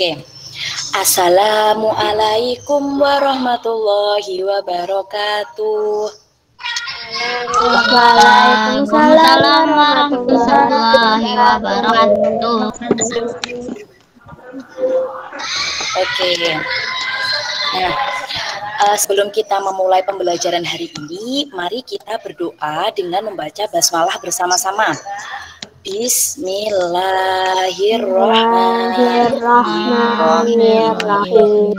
Oke. Assalamualaikum warahmatullahi wabarakatuh. Waalaikumsalam warahmatullahi wabarakatuh. Oke. Nah, sebelum kita memulai pembelajaran hari ini, mari kita berdoa dengan membaca basmalah bersama-sama. Bismillahirrahmanirrahim.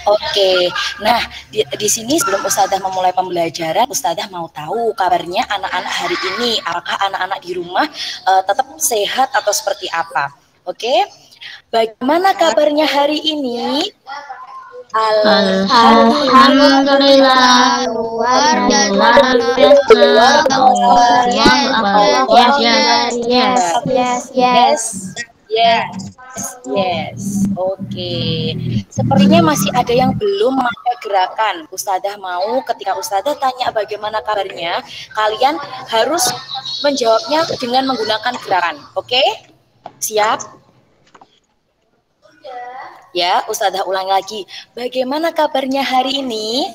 Oke, nah di sini sebelum Ustadzah memulai pembelajaran, Ustadzah mau tahu kabarnya anak-anak hari ini. Apakah anak-anak di rumah tetap sehat atau seperti apa? Oke, bagaimana kabarnya hari ini? Alhamdulillah, luar biasa. Yes. Oke. Sepertinya masih ada yang belum memakai gerakan. Ustadzah mau ketika Ustadzah tanya bagaimana kabarnya, kalian harus menjawabnya dengan menggunakan gerakan. Oke? Siap? Ya, Ustadzah ulang lagi. Bagaimana kabarnya hari ini?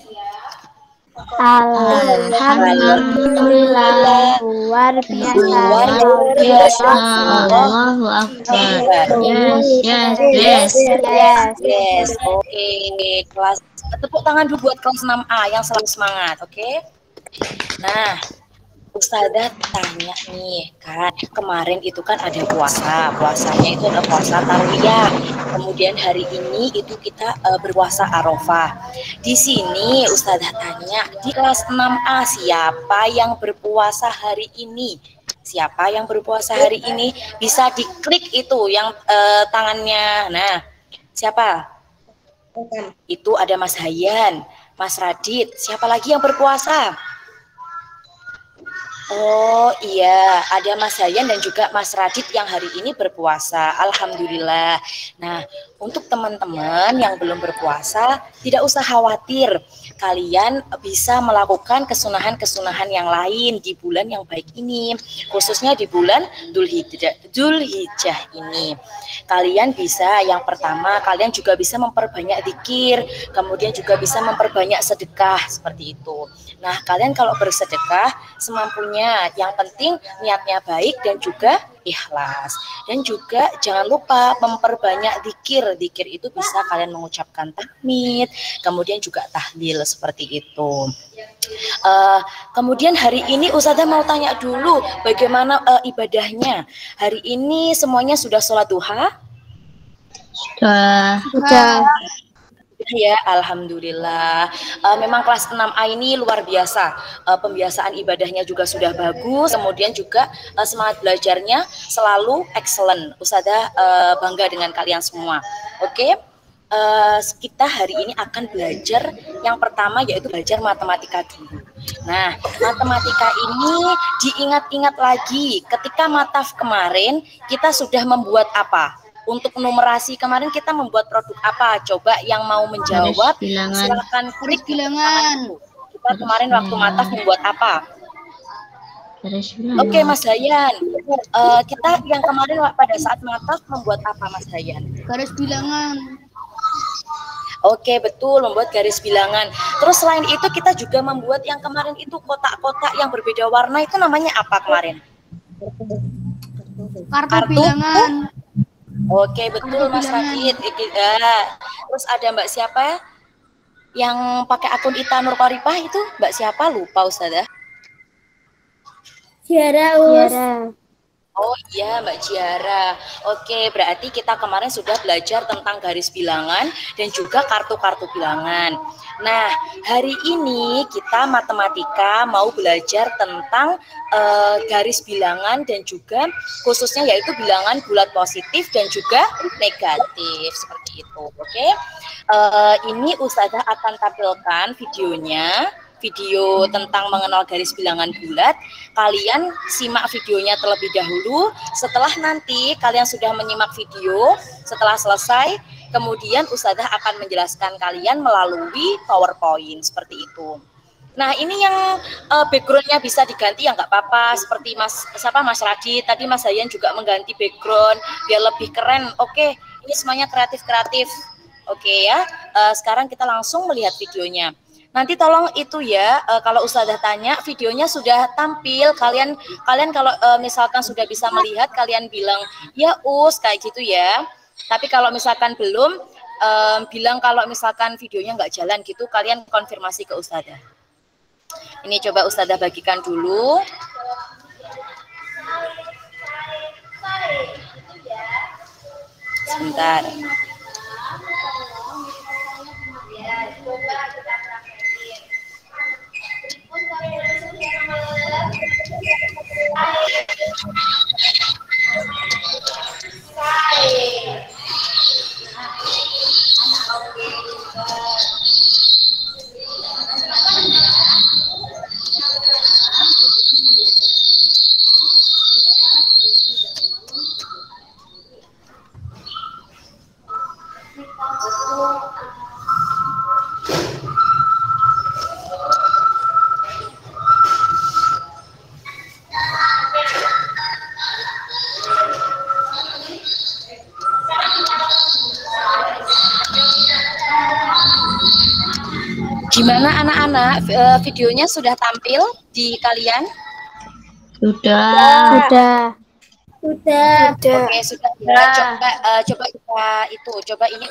Alhamdulillah, luar biasa. Allahu Akbar. Yes. Oke. Kelas tepuk tangan dulu buat kelas 6A yang selalu semangat, oke? Nah, Ustadzah tanya nih, kan kemarin itu kan ada puasanya itu ada puasa Tarwiyah. Kemudian hari ini itu kita berpuasa Arafah. Di sini Ustadzah tanya, di kelas 6A siapa yang berpuasa hari ini? Siapa yang berpuasa hari ini? Bisa diklik itu yang tangannya. Nah, siapa? Itu ada Mas Hayan, Mas Radit. Siapa lagi yang berpuasa? Oh iya, ada Mas Hayan dan juga Mas Radit yang hari ini berpuasa. Alhamdulillah. Nah, untuk teman-teman yang belum berpuasa, tidak usah khawatir. Kalian bisa melakukan kesunahan-kesunahan yang lain di bulan yang baik ini, khususnya di bulan Dzulhijjah ini. Kalian bisa, yang pertama, kalian juga bisa memperbanyak zikir, kemudian juga bisa memperbanyak sedekah seperti itu. Nah, kalian kalau bersedekah semampunya, yang penting niatnya baik dan juga ikhlas. Dan juga jangan lupa memperbanyak zikir. Zikir itu bisa kalian mengucapkan tahmid, kemudian juga tahlil seperti itu. Kemudian hari ini Ustadzah mau tanya dulu bagaimana ibadahnya. Hari ini semuanya sudah sholat duha? Sudah. Ya, alhamdulillah. Memang kelas 6A ini luar biasa. Pembiasaan ibadahnya juga sudah bagus, kemudian juga semangat belajarnya selalu excellent. Ustadzah bangga dengan kalian semua. Oke. Kita hari ini akan belajar yang pertama yaitu belajar matematika dulu. Nah, matematika ini diingat-ingat lagi ketika mataf kemarin kita sudah membuat apa? Untuk numerasi kemarin kita membuat produk apa? Coba yang mau menjawab silakan klik bilangan. Kita kemarin waktu mataf membuat apa? Oke, Mas Hayan. Kita yang kemarin pada saat mataf membuat apa, Mas Hayan? Garis bilangan. Oke, betul, membuat garis bilangan. Terus selain itu kita juga membuat yang kemarin itu kotak-kotak yang berbeda warna, itu namanya apa kemarin? Kartu bilangan. Oke, betul Mas Radit. Terus ada Mbak siapa yang pakai akun Ita Nur Koripah itu? Mbak siapa? Lupa Ustazah. Ciara. Oh iya, Mbak Ciara. Oke, berarti kita kemarin sudah belajar tentang garis bilangan dan juga kartu-kartu bilangan. Nah, hari ini kita matematika mau belajar tentang garis bilangan dan juga khususnya yaitu bilangan bulat positif dan juga negatif seperti itu. Oke, ini Ustazah akan tampilkan videonya. Video tentang mengenal garis bilangan bulat. Kalian simak videonya terlebih dahulu. Setelah nanti kalian sudah menyimak video, setelah selesai, kemudian Ustazah akan menjelaskan kalian melalui PowerPoint seperti itu. Nah, ini yang backgroundnya bisa diganti ya nggak apa-apa. Seperti Mas Radit tadi, Mas Hayan juga mengganti background biar lebih keren. Oke, ini semuanya kreatif-kreatif. Oke ya. Sekarang kita langsung melihat videonya. Nanti tolong itu ya, kalau Ustazah tanya videonya sudah tampil, kalian kalau misalkan sudah bisa melihat, kalian bilang ya kayak gitu ya. Tapi kalau misalkan belum, bilang kalau misalkan videonya nggak jalan gitu, kalian konfirmasi ke Ustazah. Ini coba Ustazah bagikan dulu. Sebentar. Gimana anak-anak, videonya sudah tampil di kalian? Sudah. Oke, sudah ya. Coba ini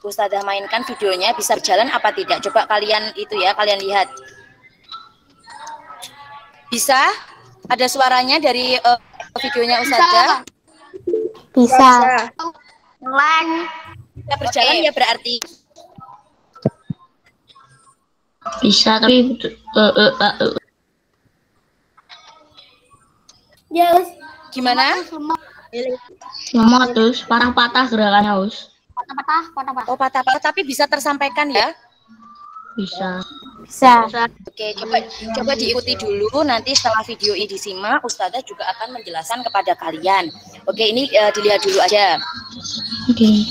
Ustazah mainkan videonya, bisa berjalan apa tidak? Coba kalian kalian lihat. Bisa? Ada suaranya dari videonya Ustazah? Bisa. Bisa berjalan ya berarti. Bisa tapi Gimana? lemot terus, parang patah gerakannya Oh, patah-patah tapi bisa tersampaikan ya? Bisa. Oke, coba diikuti dulu. Nanti setelah video ini disimak, Ustazah juga akan menjelaskan kepada kalian. Oke, ini dilihat dulu aja. Oke.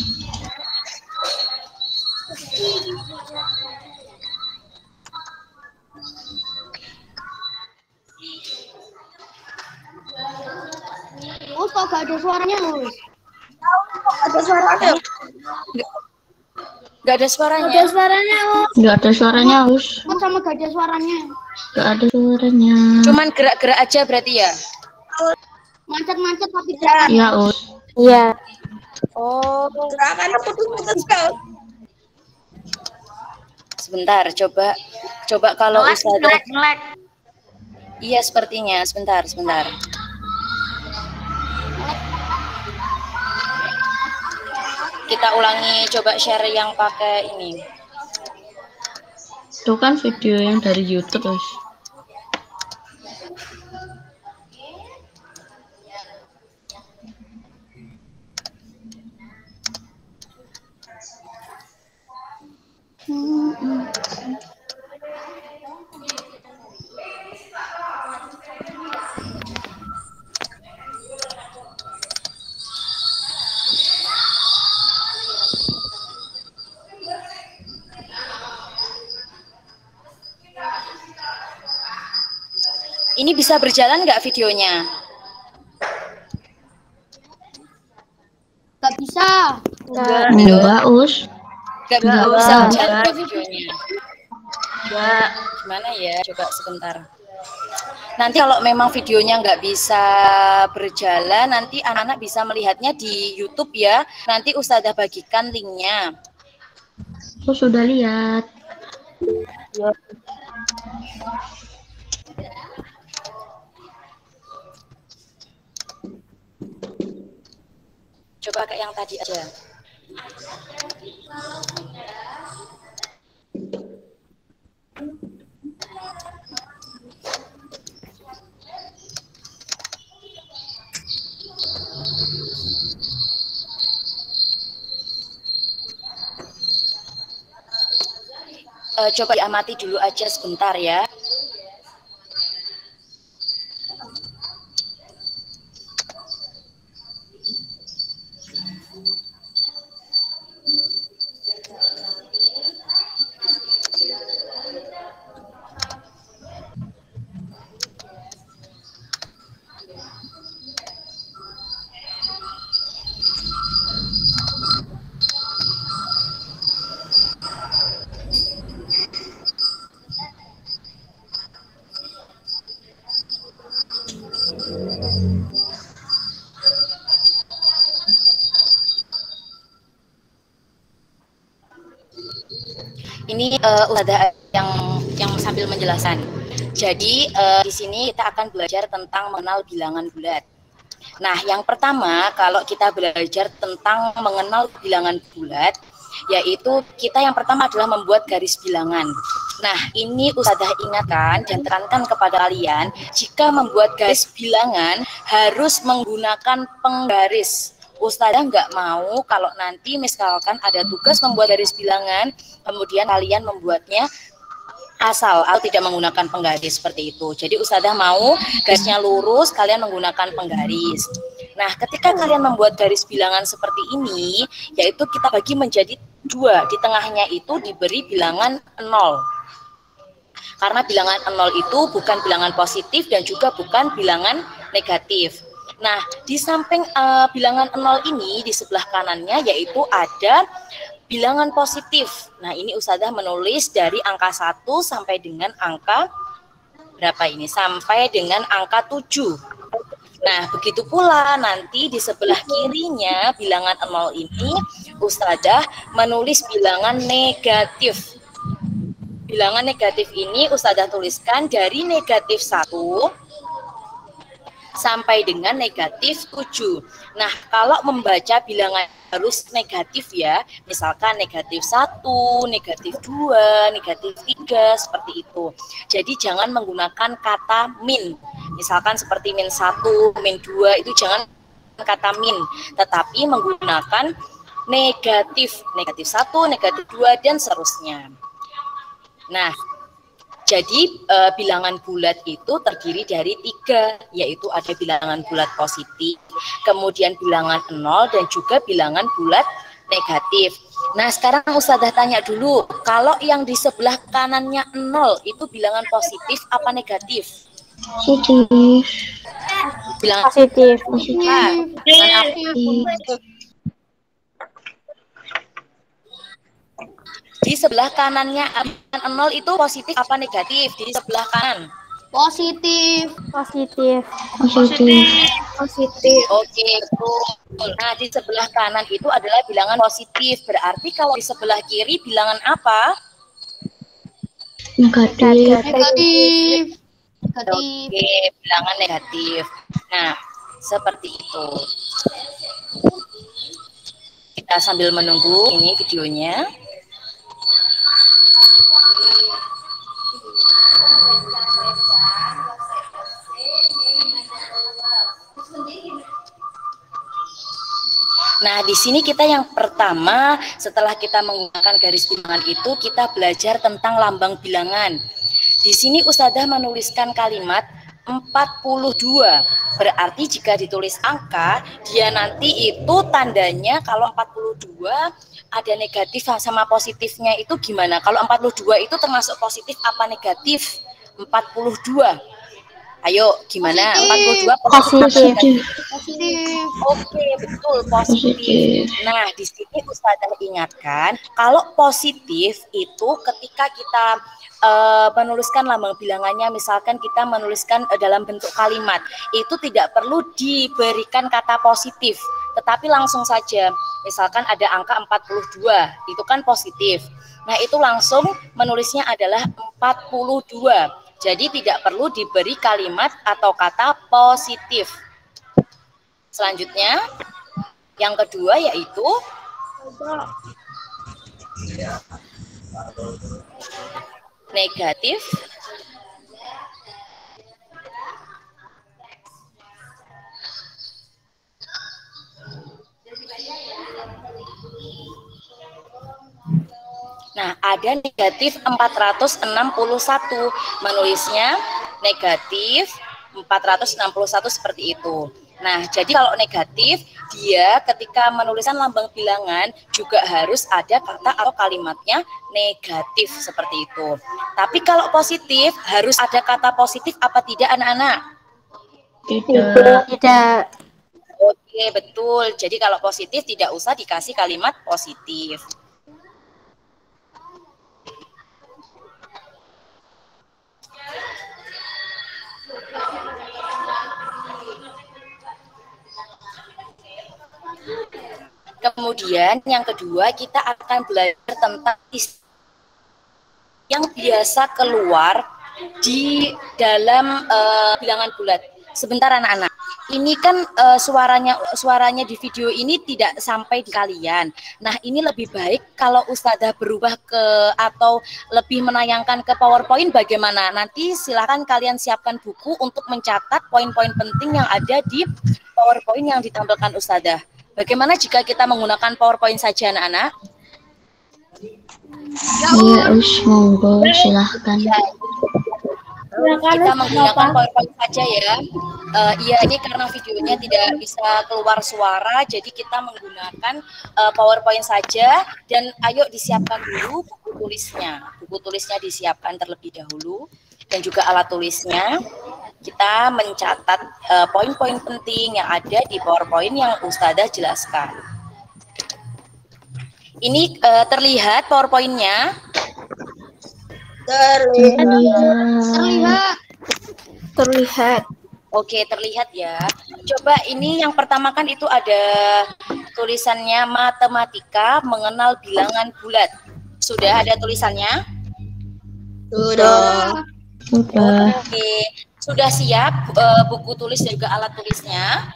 Kok gak ada suaranya, Us? Gak ada suaranya. Nggak ada suaranya, Us. Kan sama gak ada suaranya. Nggak ada suaranya. Cuman gerak-gerak aja berarti ya? Macet-macet tapi jalan. Iya, Us. Iya. Oh, sebentar, coba kalau Ustazah. Iya, sepertinya. Sebentar. Kita ulangi, coba share yang pakai ini. Itu kan video yang dari YouTube, Us. Ini bisa berjalan nggak videonya? Gak bisa. Enggak, Us. Nggak bisa berjalan nggak videonya? Gimana ya? Coba sebentar. Nanti kalau memang videonya nggak bisa berjalan, nanti anak-anak bisa melihatnya di YouTube ya. Nanti Ustazah bagikan linknya. Aku sudah lihat. Coba kayak yang tadi aja. Coba diamati dulu aja sebentar ya. Ini Ustazah yang sambil menjelaskan. Jadi di sini kita akan belajar tentang mengenal bilangan bulat. Nah, yang pertama kalau kita belajar tentang mengenal bilangan bulat, yaitu kita yang pertama adalah membuat garis bilangan. Nah, ini Ustazah ingatkan dan tekankan kepada kalian, jika membuat garis bilangan harus menggunakan penggaris. Ustazah nggak mau kalau nanti misalkan ada tugas membuat garis bilangan, kemudian kalian membuatnya asal atau tidak menggunakan penggaris seperti itu. Jadi Ustazah mau garisnya lurus, kalian menggunakan penggaris. Nah, ketika kalian membuat garis bilangan seperti ini, yaitu kita bagi menjadi 2, di tengahnya itu diberi bilangan 0. Karena bilangan 0 itu bukan bilangan positif dan juga bukan bilangan negatif. Nah, di samping bilangan 0 ini, di sebelah kanannya yaitu ada bilangan positif. Nah, ini Ustazah menulis dari angka 1 sampai dengan angka berapa ini? Sampai dengan angka 7. Nah, begitu pula nanti di sebelah kirinya bilangan 0 ini Ustazah menulis bilangan negatif. Bilangan negatif ini Ustazah tuliskan dari negatif 1 sampai dengan negatif 7. Nah, kalau membaca bilangan harus negatif ya, misalkan negatif 1, negatif 2, negatif 3, seperti itu. Jadi jangan menggunakan kata min. Misalkan seperti min 1, min 2, itu jangan kata min, tetapi menggunakan negatif. Negatif 1, negatif 2, dan seterusnya. Nah, jadi bilangan bulat itu terdiri dari 3, yaitu ada bilangan bulat positif, kemudian bilangan 0, dan juga bilangan bulat negatif. Nah, sekarang Ustazah tanya dulu, kalau yang di sebelah kanannya 0 itu bilangan positif apa negatif? Positif. Bilangan Positif. Di sebelah kanannya 0 itu positif apa negatif? Di sebelah kanan. Positif. Positif. Positif. Oke, betul. Nah, di sebelah kanan itu adalah bilangan positif. Berarti kalau di sebelah kiri bilangan apa? Negatif. Negatif. Oke, bilangan negatif. Nah, seperti itu. Kita sambil menunggu ini videonya. Nah, di sini kita yang pertama setelah kita menggunakan garis bilangan itu kita belajar tentang lambang bilangan. Di sini Ustazah menuliskan kalimat 42. Berarti jika ditulis angka, dia nanti itu tandanya kalau 42 ada negatif sama positifnya itu gimana? Kalau 42 itu termasuk positif apa negatif? 42. Ayo, gimana? 42 Positif. Positif. Oke, betul, positif. Nah, di sini Ustazah ingatkan, kalau positif itu ketika kita menuliskan lambang bilangannya, misalkan kita menuliskan dalam bentuk kalimat, itu tidak perlu diberikan kata positif, tetapi langsung saja. Misalkan ada angka 42, itu kan positif. Nah, itu langsung menulisnya adalah 42. Jadi tidak perlu diberi kalimat atau kata positif. Selanjutnya, yang kedua yaitu negatif. Nah, ada negatif 461, menulisnya negatif 461 seperti itu. Nah, jadi kalau negatif, dia ketika menuliskan lambang bilangan juga harus ada kata atau kalimatnya negatif seperti itu. Tapi kalau positif, harus ada kata positif apa tidak anak-anak? Tidak. Oke, betul. Jadi kalau positif tidak usah dikasih kalimat positif. Kemudian yang kedua kita akan belajar tentang yang biasa keluar di dalam bilangan bulat. Sebentar anak-anak. Ini kan suaranya di video ini tidak sampai di kalian. Nah, ini lebih baik kalau Ustazah berubah ke atau lebih menayangkan ke PowerPoint bagaimana? Nanti silakan kalian siapkan buku untuk mencatat poin-poin penting yang ada di PowerPoint yang ditampilkan Ustazah. Bagaimana jika kita menggunakan PowerPoint saja anak-anak? Iya, monggo silahkan. Kita menggunakan PowerPoint saja ya. Iya, ini karena videonya tidak bisa keluar suara, jadi kita menggunakan PowerPoint saja. Dan ayo disiapkan dulu buku tulisnya. Buku tulisnya disiapkan terlebih dahulu dan juga alat tulisnya. Kita mencatat poin-poin penting yang ada di PowerPoint yang Ustazah jelaskan. Ini terlihat PowerPoint-nya? Terlihat. Oke, terlihat ya. Coba ini yang pertama kan itu ada tulisannya matematika mengenal bilangan bulat. Sudah ada tulisannya? Sudah. Oke, sudah siap buku tulis dan juga alat tulisnya?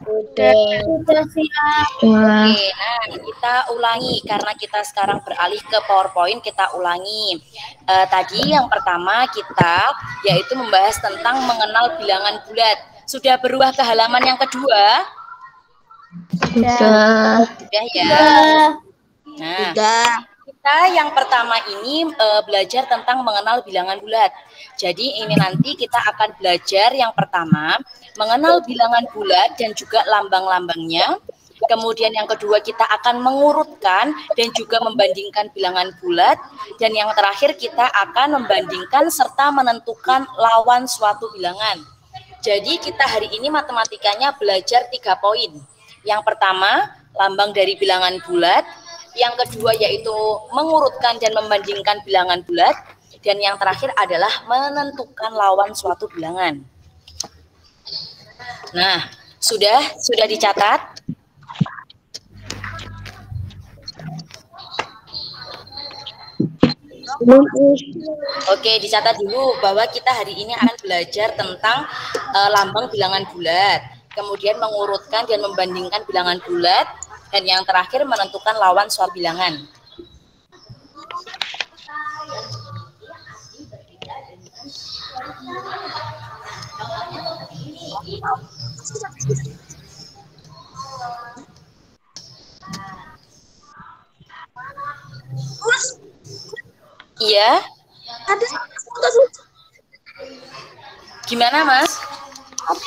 Sudah siap. Oke, nah kita ulangi karena kita sekarang beralih ke PowerPoint, kita ulangi. Tadi yang pertama kita yaitu membahas tentang mengenal bilangan bulat. Sudah berubah ke halaman yang kedua? Sudah. Sudah ya. Nah, kita yang pertama ini belajar tentang mengenal bilangan bulat. Jadi ini nanti kita akan belajar yang pertama mengenal bilangan bulat dan juga lambang-lambangnya. Kemudian yang kedua kita akan mengurutkan dan juga membandingkan bilangan bulat. Dan yang terakhir kita akan membandingkan serta menentukan lawan suatu bilangan. Jadi kita hari ini matematikanya belajar 3 poin. Yang pertama lambang dari bilangan bulat. Yang kedua yaitu mengurutkan dan membandingkan bilangan bulat. Dan yang terakhir adalah menentukan lawan suatu bilangan. Nah, sudah dicatat? Oke, dicatat dulu bahwa kita hari ini akan belajar tentang lambang bilangan bulat. Kemudian mengurutkan dan membandingkan bilangan bulat. Dan yang terakhir menentukan lawan suatu bilangan. Iya. Ada Gimana, Mas?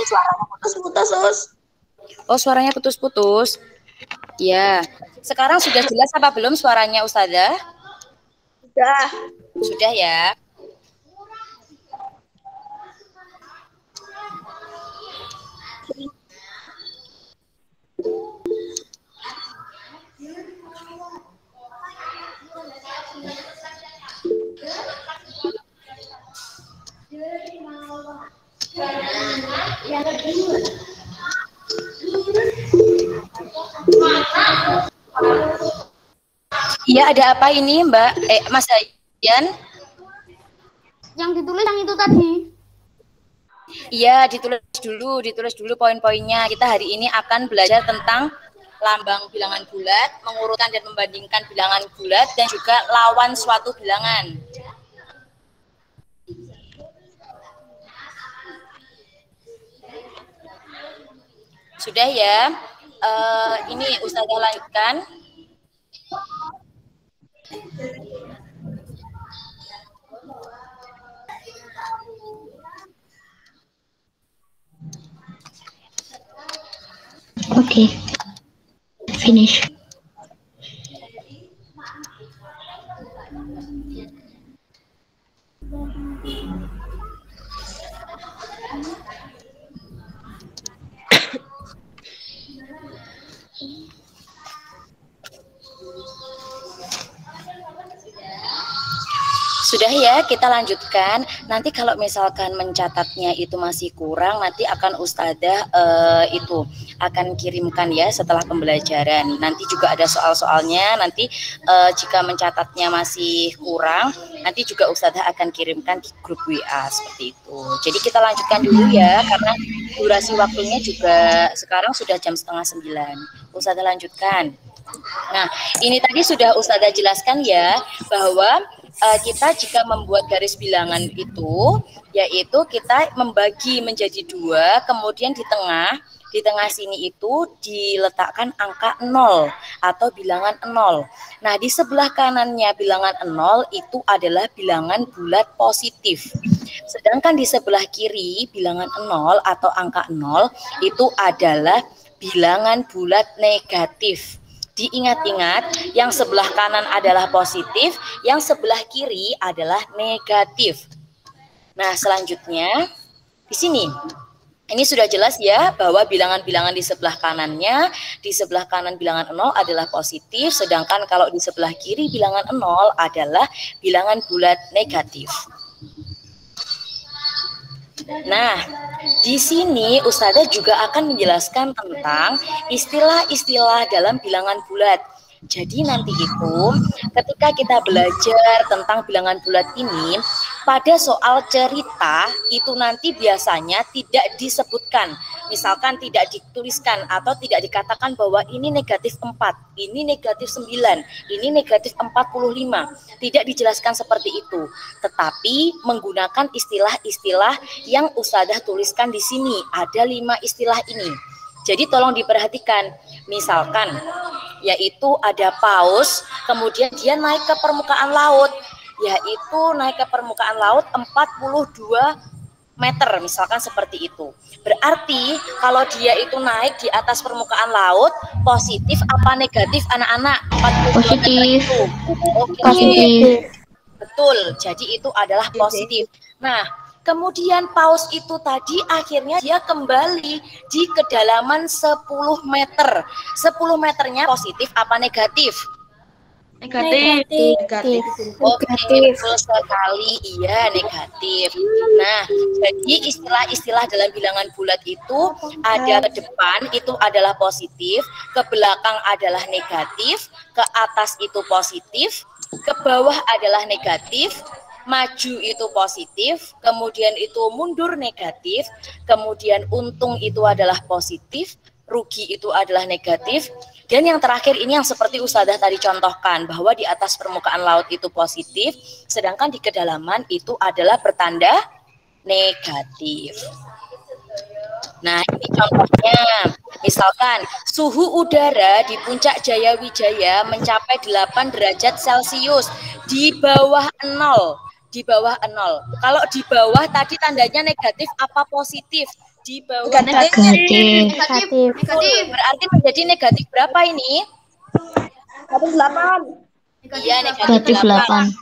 suaranya putus-putus, Sus. Oh, suaranya putus-putus. Ya. Sekarang sudah jelas apa belum suaranya, Ustazah? Sudah. Sudah ya. Iya, ada apa ini, Mbak? Mas Ayan? Yang ditulis yang itu tadi. Iya, ditulis dulu poin-poinnya. Kita hari ini akan belajar tentang lambang bilangan bulat, mengurutkan dan membandingkan bilangan bulat, dan juga lawan suatu bilangan. Sudah ya? Ini Ustazah lanjutkan. Okay. Finish. Sudah ya, kita lanjutkan. Nanti kalau misalkan mencatatnya itu masih kurang, nanti akan Ustadzah itu akan kirimkan ya setelah pembelajaran. Nanti juga ada soal-soalnya. Nanti jika mencatatnya masih kurang, nanti juga Ustadzah akan kirimkan di grup WA seperti itu. Jadi kita lanjutkan dulu ya, karena durasi waktunya juga sekarang sudah jam 8:30. Ustadzah lanjutkan. Nah, ini tadi sudah Ustadzah jelaskan ya, bahwa kita jika membuat garis bilangan itu, yaitu kita membagi menjadi dua, kemudian di tengah sini itu diletakkan angka 0 atau bilangan 0. Nah, di sebelah kanannya bilangan 0 itu adalah bilangan bulat positif. Sedangkan di sebelah kiri bilangan 0 atau angka 0 itu adalah bilangan bulat negatif. Diingat-ingat, yang sebelah kanan adalah positif, yang sebelah kiri adalah negatif. Nah, selanjutnya di sini. Ini sudah jelas ya bahwa bilangan-bilangan di sebelah kanannya, di sebelah kanan bilangan 0 adalah positif, sedangkan kalau di sebelah kiri bilangan 0 adalah bilangan bulat negatif. Nah, di sini Ustadzah juga akan menjelaskan tentang istilah-istilah dalam bilangan bulat. Jadi nanti itu ketika kita belajar tentang bilangan bulat ini, pada soal cerita itu nanti biasanya tidak disebutkan. Misalkan tidak dituliskan atau tidak dikatakan bahwa ini negatif 4, ini negatif 9, ini negatif 45. Tidak dijelaskan seperti itu. Tetapi menggunakan istilah-istilah yang Ustadzah tuliskan di sini. Ada 5 istilah ini. Jadi tolong diperhatikan, misalkan yaitu ada paus, kemudian dia naik ke permukaan laut, yaitu naik ke permukaan laut 42 meter, misalkan seperti itu. Berarti kalau dia itu naik di atas permukaan laut, positif apa negatif anak-anak? 42 Positif. meter itu. Oke. Positif. Betul, jadi itu adalah positif. Nah, kemudian paus itu tadi akhirnya dia kembali di kedalaman 10 meter. 10 meternya positif apa negatif? Negatif. Oke, betul sekali. Iya, negatif. Nah, jadi istilah-istilah dalam bilangan bulat itu ada ke depan itu adalah positif, ke belakang adalah negatif, ke atas itu positif, ke bawah adalah negatif, maju itu positif, kemudian itu mundur negatif, kemudian untung itu adalah positif, rugi itu adalah negatif, dan yang terakhir ini yang seperti Ustadzah tadi contohkan, bahwa di atas permukaan laut itu positif, sedangkan di kedalaman itu adalah bertanda negatif. Nah, ini contohnya, misalkan suhu udara di Puncak Jayawijaya mencapai 8 derajat Celcius, di bawah 0. Di bawah 0. Kalau di bawah tadi tandanya negatif apa positif? Di bawah Negatif. Negatif. Berarti menjadi negatif berapa ini? 8. Iya, Negatif 8.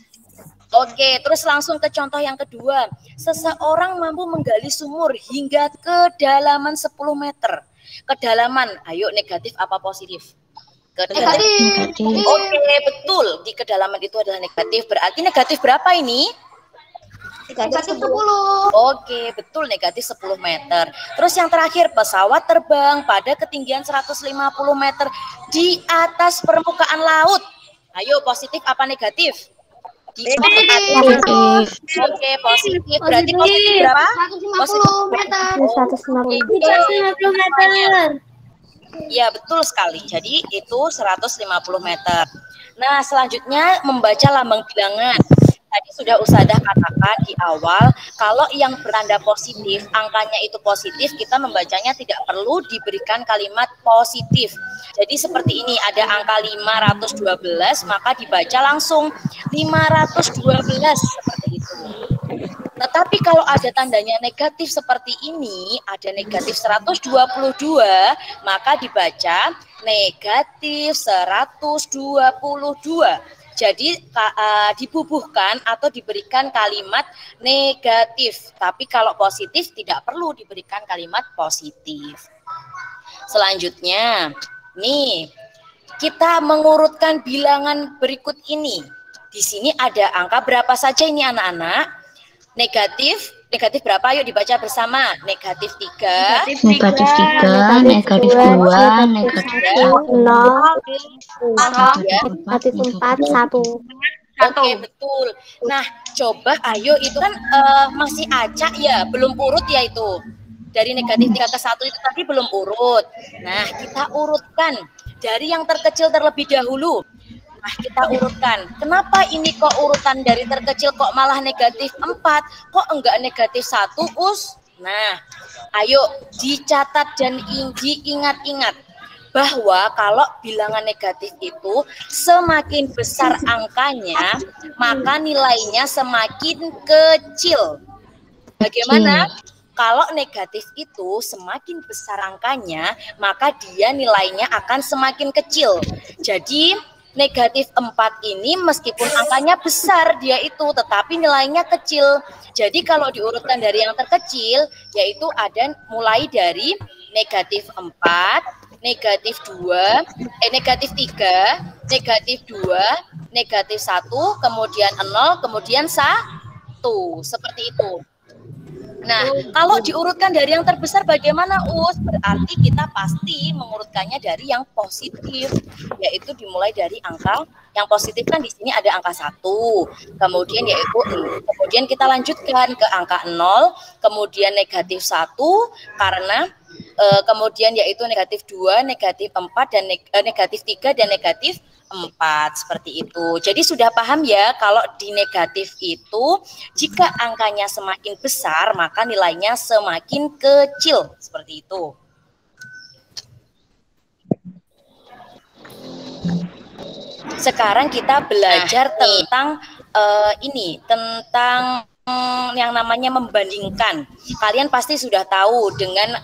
Oke, terus langsung ke contoh yang kedua. Seseorang mampu menggali sumur hingga kedalaman 10 meter. Kedalaman, ayo negatif apa positif? Negatif. Oke, betul. Di kedalaman itu adalah negatif. Berarti negatif berapa ini? Negatif 10. Oke, betul, negatif 10 meter. Terus yang terakhir, pesawat terbang pada ketinggian 150 meter di atas permukaan laut. Ayo, positif apa negatif? Positif. Oke, positif. Berarti positif berapa? 150 meter. 150 meter. Iya, betul sekali. Jadi itu 150 meter. Nah, selanjutnya membaca lambang bilangan. Tadi sudah Ustadzah katakan di awal, kalau yang bertanda positif, angkanya itu positif, kita membacanya tidak perlu diberikan kalimat positif. Jadi seperti ini, ada angka 512, maka dibaca langsung 512, seperti itu. Tetapi kalau ada tandanya negatif seperti ini, ada negatif 122, maka dibaca negatif 122. Jadi dibubuhkan atau diberikan kalimat negatif. Tapi kalau positif tidak perlu diberikan kalimat positif. Selanjutnya, nih kita mengurutkan bilangan berikut ini. di sini ada angka berapa saja ini anak-anak? Negatif berapa? Yuk dibaca bersama. Negatif 3. Negatif 3, negatif 2, negatif 1, 0, Ya. negatif 4, 1. Oke, betul. Nah, coba ayo itu kan masih acak ya, belum urut ya itu. Dari negatif 3 ke 1 itu tadi belum urut. Nah, kita urutkan dari yang terkecil terlebih dahulu. Nah, kita urutkan. Kenapa ini kok urutan dari terkecil kok malah negatif 4? Kok enggak negatif 1, Us? Nah, ayo dicatat dan diingat-ingat bahwa kalau bilangan negatif itu semakin besar angkanya, maka nilainya semakin kecil. Bagaimana? Kalau negatif itu semakin besar angkanya, maka dia nilainya akan semakin kecil. Jadi negatif 4 ini meskipun angkanya besar dia itu, tetapi nilainya kecil. Jadi kalau diurutkan dari yang terkecil, yaitu ada mulai dari negatif 4, negatif 2, negatif 3, negatif 2, negatif 1, kemudian 0, kemudian 1. Seperti itu. Nah, kalau diurutkan dari yang terbesar bagaimana, Us? Berarti kita pasti mengurutkannya dari yang positif, yaitu dimulai dari angka yang positif kan di sini ada angka 1, kemudian yaitu kemudian kita lanjutkan ke angka 0, kemudian negatif 1 karena kemudian yaitu negatif 2, negatif 4 dan negatif 3 dan negatif 4 seperti itu. Jadi sudah paham ya kalau di negatif itu jika angkanya semakin besar maka nilainya semakin kecil seperti itu. Sekarang kita belajar tentang tentang yang namanya membandingkan. Kalian pasti sudah tahu dengan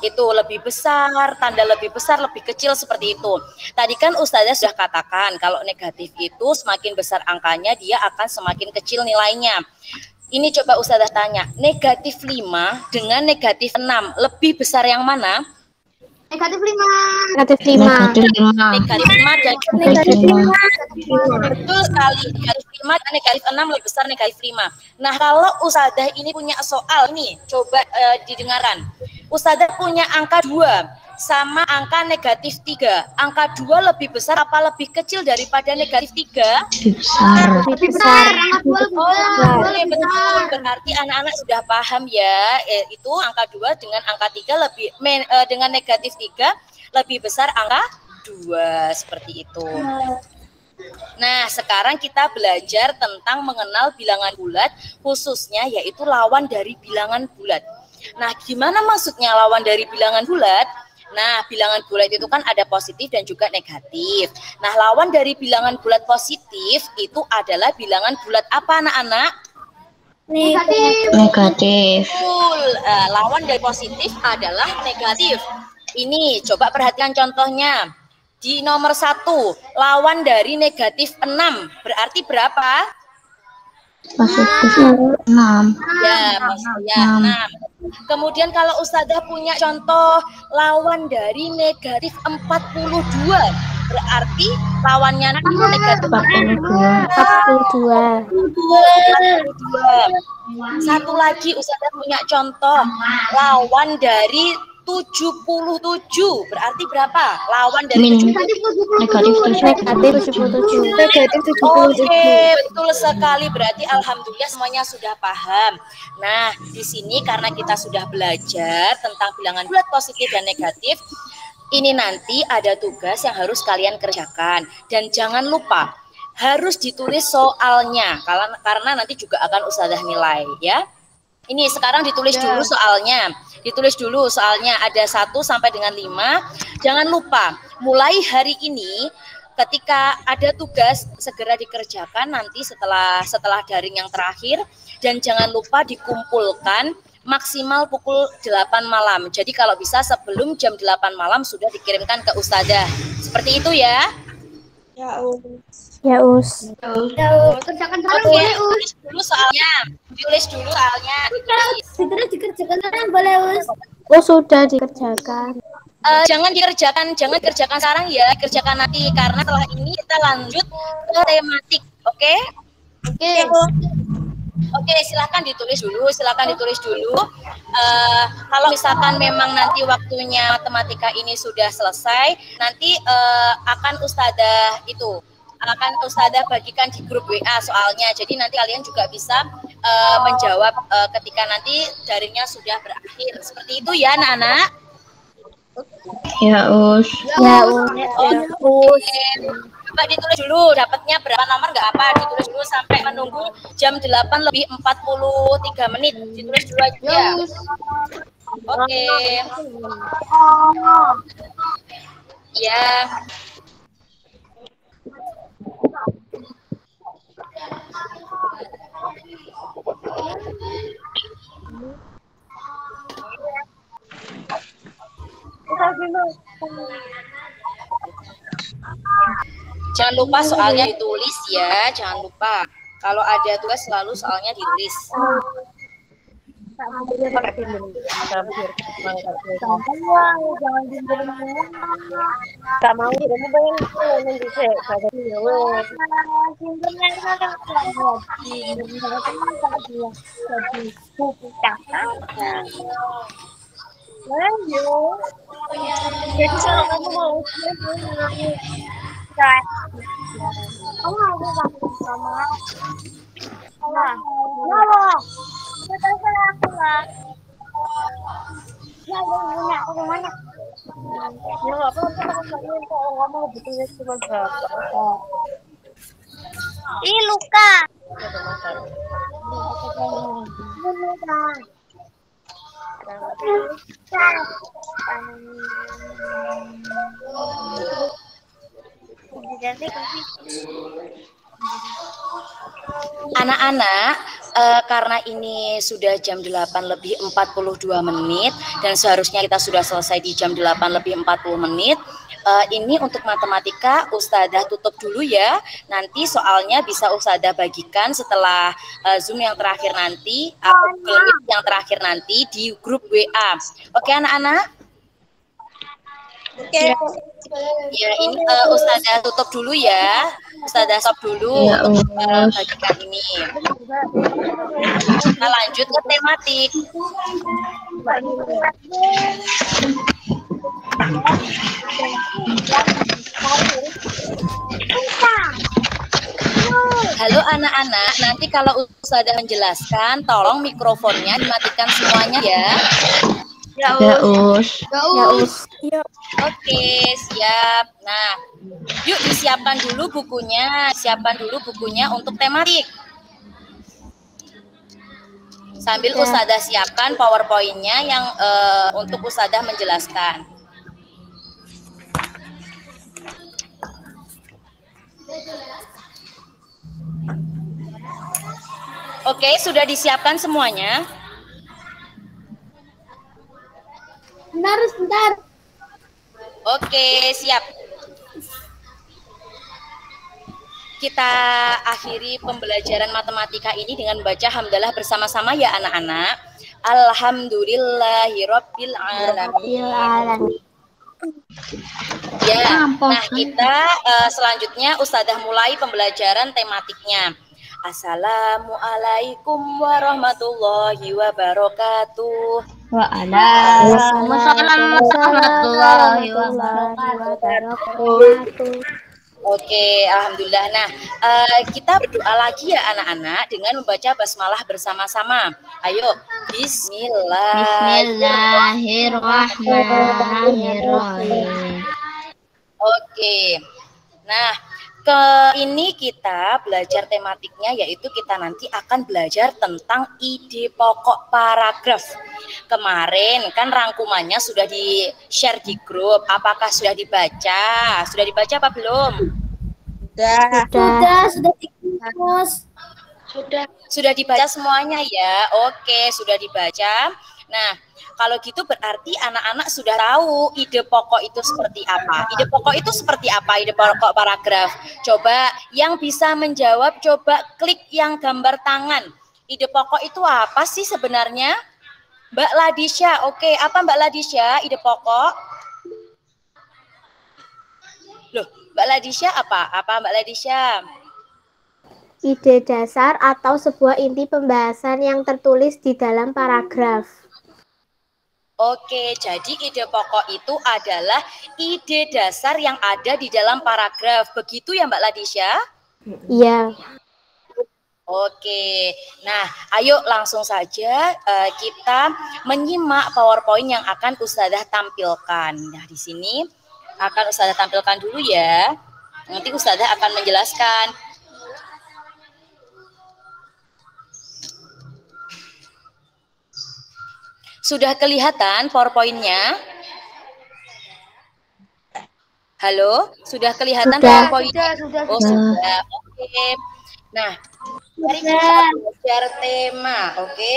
itu lebih besar, tanda lebih besar, lebih kecil seperti itu. Tadi kan Ustazah sudah katakan kalau negatif itu semakin besar angkanya dia akan semakin kecil nilainya. Ini coba Ustazah tanya, negatif 5 dengan negatif 6 lebih besar yang mana? Negatif 5. negatif 5, Negatif 5 dan negatif 5. betul sekali. Negatif 5 dan negatif 6 lebih besar negatif 5. Nah, kalau Ustazah ini punya soal nih, coba didengarkan. Ustazah punya angka 2 sama angka negatif 3. Angka 2 lebih besar apa lebih kecil daripada negatif 3? Lebih besar. Lebih besar. Angka 2 lebih besar. Oke, betul. Berarti anak-anak sudah paham ya. Itu angka 2 dengan angka 3 lebih dengan negatif 3 lebih besar angka 2 seperti itu. Nah, sekarang kita belajar tentang mengenal bilangan bulat, khususnya yaitu lawan dari bilangan bulat. Nah, gimana maksudnya lawan dari bilangan bulat? Nah, bilangan bulat itu kan ada positif dan juga negatif. Nah, lawan dari bilangan bulat positif itu adalah bilangan bulat apa, anak-anak? Negatif. Betul. Lawan dari positif adalah negatif. Ini, coba perhatikan contohnya. Di nomor 1, lawan dari negatif 6. Berarti berapa? Positif 6. Ya, maksudnya 6. Kemudian kalau Ustazah punya contoh lawan dari negatif 42. Berarti lawannya negatif 42. 42. Satu lagi Ustazah punya contoh lawan dari 77. Berarti berapa? Lawan dari 77. Negatif 77. Oke, betul sekali. Berarti alhamdulillah semuanya sudah paham. Nah, di sini karena kita sudah belajar tentang bilangan bulat positif dan negatif, ini nanti ada tugas yang harus kalian kerjakan. Dan jangan lupa harus ditulis soalnya karena nanti juga akan Ustazah nilai ya. Ini sekarang ditulis dulu soalnya. Ditulis dulu soalnya ada 1 sampai dengan 5. Jangan lupa mulai hari ini ketika ada tugas segera dikerjakan nanti setelah daring yang terakhir, dan jangan lupa dikumpulkan maksimal pukul 8 malam. Jadi kalau bisa sebelum jam 8 malam sudah dikirimkan ke Ustazah. Seperti itu ya. Ya, Us. Kerjakan sekarang boleh, Us. Tulis dulu soalnya. Tulis dulu soalnya. Segera dikerjakan sekarang boleh, Us. Oh, sudah dikerjakan. Jangan dikerjakan sekarang ya, kerjakan nanti karena setelah ini kita lanjut ke tematik. Oke? Oke. Oke, silakan ditulis dulu, kalau misalkan memang nanti waktunya matematika ini sudah selesai, nanti akan Ustadzah bagikan di grup WA soalnya. Jadi nanti kalian juga bisa menjawab ketika nanti daringnya sudah berakhir. Seperti itu ya, anak-anak. Ya, Us. Oke. Coba ditulis dulu, dapatnya berapa nomor nggak apa, ditulis dulu sampai menunggu jam 8 lebih 43 menit. Ditulis dulu aja. Oke. Ya. Jangan lupa soalnya ditulis ya, jangan lupa. Kalau ada tugas selalu soalnya ditulis. Ih, Luka. Anak-anak, karena ini sudah jam 8 lebih 42 menit dan seharusnya kita sudah selesai di jam 8 lebih 40 menit. Ini untuk matematika Ustadzah tutup dulu ya. Nanti soalnya bisa Ustadzah bagikan setelah Zoom yang terakhir nanti atau Google Meet yang terakhir nanti di grup WA. Oke anak-anak? Oke. Ya, ini Ustadzah tutup dulu ya. Ustadzah stop dulu Ya, untuk bagikan ini. Kita lanjut ke tematik. Halo anak-anak, nanti kalau Ustadzah menjelaskan, tolong mikrofonnya dimatikan semuanya ya. Ya, Us. Oke, siap. Nah, yuk disiapkan dulu bukunya, untuk tematik. Sambil Ustadzah siapkan PowerPoint-nya yang untuk Ustadzah menjelaskan. Oke, sudah disiapkan semuanya? Bentar. Oke, siap. Kita akhiri pembelajaran matematika ini dengan baca hamdalah bersama-sama ya anak-anak. Alhamdulillahirabbil alamin. Ya, nah kita selanjutnya Ustadzah mulai pembelajaran tematiknya. Assalamualaikum warahmatullahi wabarakatuh. Waalaikumsalam warahmatullahi wabarakatuh. Oke, alhamdulillah. Nah, kita berdoa lagi ya anak-anak dengan membaca basmalah bersama-sama. Ayo, Bismillahirrahmanirrahim. Oke. Nah, ini kita belajar tematiknya, yaitu kita nanti akan belajar tentang ide pokok paragraf. Kemarin kan rangkumannya sudah di-share di grup. Apakah sudah dibaca? Sudah dibaca apa belum? Sudah dibaca semuanya ya. Oke, sudah dibaca. Nah, kalau gitu berarti anak-anak sudah tahu ide pokok itu seperti apa. Ide pokok itu seperti apa? Ide pokok paragraf. Coba yang bisa menjawab, coba klik yang gambar tangan. Ide pokok itu apa sih sebenarnya? Mbak Ladisha, oke. Apa Mbak Ladisha ide pokok? Loh, Mbak Ladisha apa? Apa Mbak Ladisha? ide dasar atau sebuah inti pembahasan yang tertulis di dalam paragraf. Oke, jadi ide pokok itu adalah ide dasar yang ada di dalam paragraf. Begitu ya Mbak Ladisha? Iya. Oke, nah ayo langsung saja kita menyimak PowerPoint yang akan Ustazah tampilkan. Nah di sini akan Ustazah tampilkan dulu ya. Nanti Ustazah akan menjelaskan. Sudah kelihatan PowerPoint-nya? Halo, sudah kelihatan PowerPoint-nya? Oh, sudah. Oke. Nah, mari kita belajar tema, oke?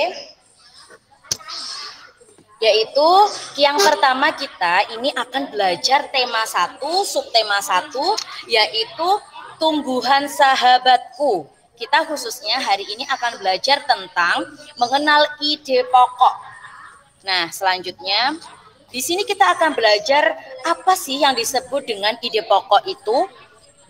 Yaitu yang pertama kita ini akan belajar tema 1, subtema 1, yaitu tumbuhan sahabatku. Kita khususnya hari ini akan belajar tentang mengenal ide pokok. Nah, selanjutnya di sini kita akan belajar apa sih yang disebut dengan ide pokok itu.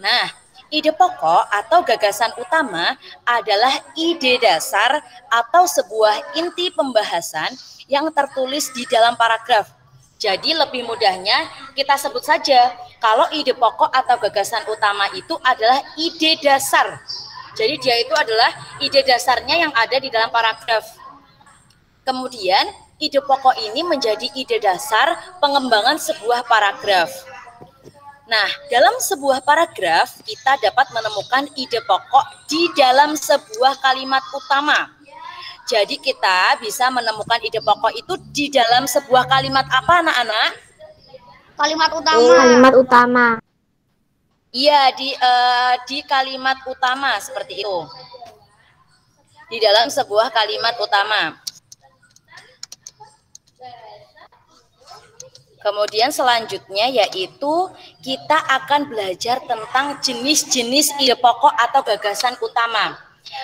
Nah, ide pokok atau gagasan utama adalah ide dasar atau sebuah inti pembahasan yang tertulis di dalam paragraf. Jadi lebih mudahnya kita sebut saja kalau ide pokok atau gagasan utama itu adalah ide dasar. Jadi dia itu adalah ide dasarnya yang ada di dalam paragraf. Kemudian ide pokok ini menjadi ide dasar pengembangan sebuah paragraf. Nah, dalam sebuah paragraf kita dapat menemukan ide pokok di dalam sebuah kalimat utama. Jadi kita bisa menemukan ide pokok itu di dalam sebuah kalimat apa anak-anak? Kalimat utama. Kalimat utama. Iya, di kalimat utama seperti itu. Di dalam sebuah kalimat utama. Kemudian selanjutnya yaitu kita akan belajar tentang jenis-jenis ide pokok atau gagasan utama.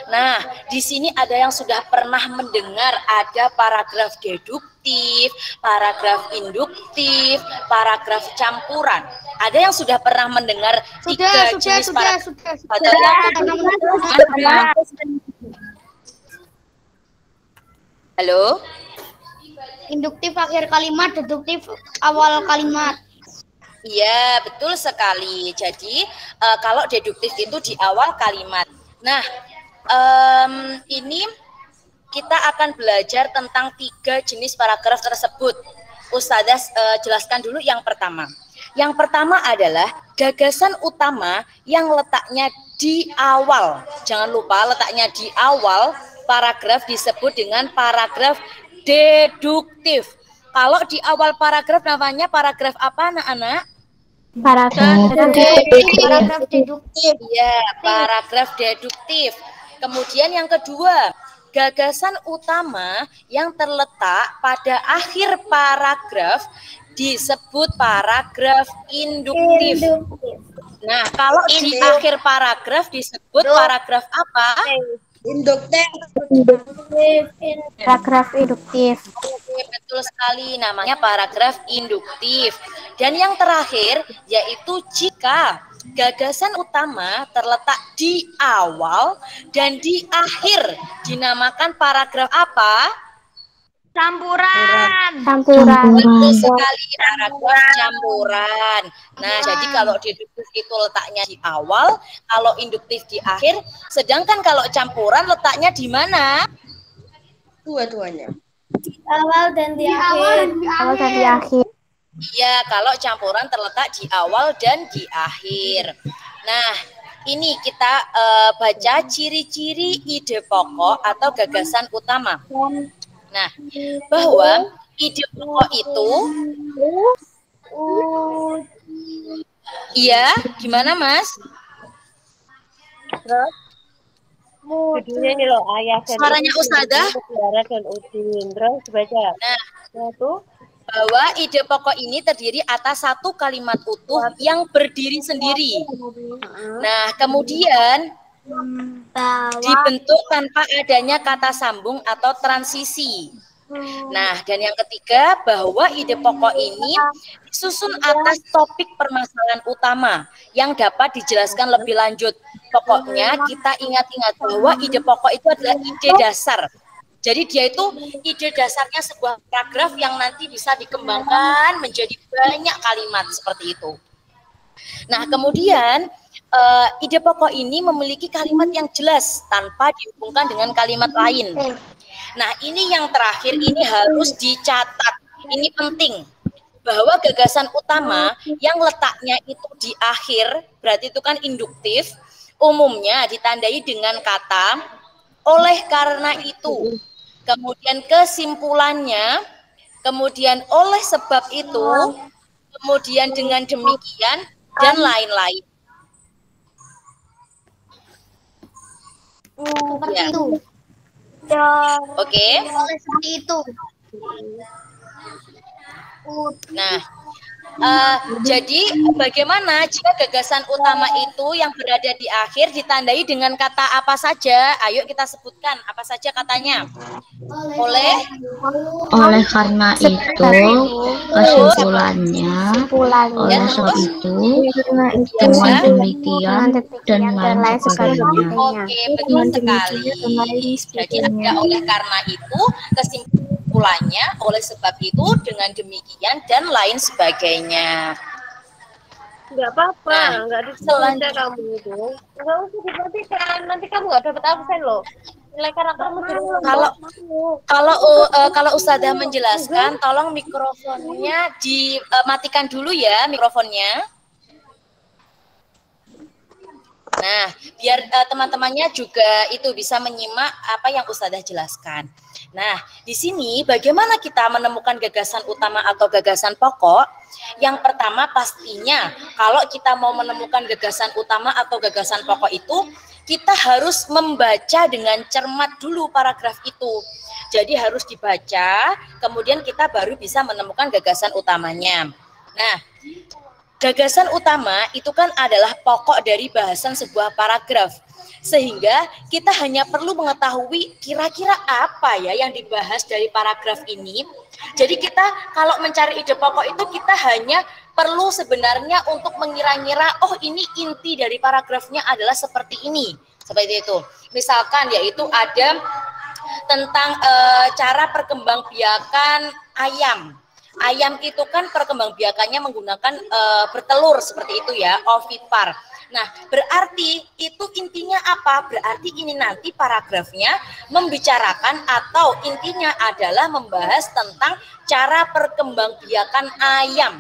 Nah, di sini ada yang sudah pernah mendengar ada paragraf deduktif, paragraf induktif, paragraf campuran. Ada yang sudah pernah mendengar tiga jenis paragraf? Halo? Induktif akhir kalimat, deduktif awal kalimat. Iya, betul sekali. Jadi kalau deduktif itu di awal kalimat. Nah, ini kita akan belajar tentang 3 jenis paragraf tersebut. Ustazah jelaskan dulu yang pertama. Yang pertama adalah gagasan utama yang letaknya di awal. Jangan lupa letaknya di awal paragraf disebut dengan paragraf deduktif. Kalau di awal paragraf namanya paragraf apa anak-anak? Paragraf deduktif. Iya, paragraf deduktif. Kemudian yang kedua, gagasan utama yang terletak pada akhir paragraf disebut paragraf induktif. Nah, kalau di akhir paragraf disebut paragraf apa? Induktif. Paragraf induktif. Oke, betul sekali, namanya paragraf induktif. Dan yang terakhir yaitu jika gagasan utama terletak di awal dan di akhir dinamakan paragraf apa? Campuran. Betul sekali, paragraf campuran. Nah, jadi kalau deduktif itu letaknya di awal, kalau induktif di akhir, sedangkan kalau campuran letaknya di mana? Dua-duanya. Awal dan di akhir. Awal dan di akhir. Iya, kalau campuran terletak di awal dan di akhir. Nah, ini kita baca ciri-ciri ide pokok atau gagasan utama. Nah, bahwa ide pokok itu, iya, gimana Mas? Judulnya ini loh, ayah dan Suaranya Ustazah. Tiara dan Udin. Terus baca. Nah, Satu. bahwa ide pokok ini terdiri atas satu kalimat utuh yang berdiri sendiri. Nah, kemudian dibentuk tanpa adanya kata sambung atau transisi. Nah, dan yang ketiga bahwa ide pokok ini disusun atas topik permasalahan utama yang dapat dijelaskan lebih lanjut. pokoknya kita ingat-ingat bahwa ide pokok itu adalah ide dasar. Jadi dia itu ide dasarnya sebuah paragraf yang nanti bisa dikembangkan menjadi banyak kalimat seperti itu. Nah, kemudian ide pokok ini memiliki kalimat yang jelas tanpa dihubungkan dengan kalimat lain. Nah, ini yang terakhir, ini harus dicatat. Ini penting, bahwa gagasan utama yang letaknya itu di akhir, berarti itu kan induktif, umumnya ditandai dengan kata oleh karena itu. Kemudian kesimpulannya, kemudian oleh sebab itu, kemudian dengan demikian, dan lain-lain. Seperti Ya. itu. Oke. Oleh seperti itu. Nah, jadi bagaimana jika gagasan utama itu yang berada di akhir ditandai dengan kata apa saja? Ayo kita sebutkan apa saja katanya. Oleh karena itu, kesimpulannya, oleh sebab itu, dengan demikian, dan lain sebagainya. Oke, betul sekali. Jadi ada oleh karena itu, kesimpulannya, oleh sebab itu, dengan demikian, dan lain sebagainya. Enggak apa-apa, Nah, enggak dibaca kamu itu. Enggak usah diperhatikan, nanti kamu enggak dapat absen loh. Nilai karaktermu Kalau Ustazah menjelaskan, tolong mikrofonnya dimatikan dulu ya, mikrofonnya. Nah, biar teman-temannya juga itu bisa menyimak apa yang Ustazah jelaskan. Nah, di sini bagaimana kita menemukan gagasan utama atau gagasan pokok? Yang pertama pastinya kalau kita mau menemukan gagasan utama atau gagasan pokok itu, kita harus membaca dengan cermat dulu paragraf itu. Jadi harus dibaca, kemudian kita baru bisa menemukan gagasan utamanya. Nah, gagasan utama itu kan adalah pokok dari bahasan sebuah paragraf. Sehingga kita hanya perlu mengetahui kira-kira apa ya yang dibahas dari paragraf ini. Jadi kita kalau mencari ide pokok itu kita hanya perlu sebenarnya untuk mengira-ngira, oh ini inti dari paragrafnya adalah seperti ini. Seperti itu. Misalkan yaitu ada tentang cara perkembangbiakan ayam. Ayam itu kan perkembangbiakannya menggunakan bertelur seperti itu ya, ovipar. Nah, berarti itu intinya apa? Berarti ini nanti paragrafnya membicarakan atau intinya adalah membahas tentang cara perkembangbiakan ayam.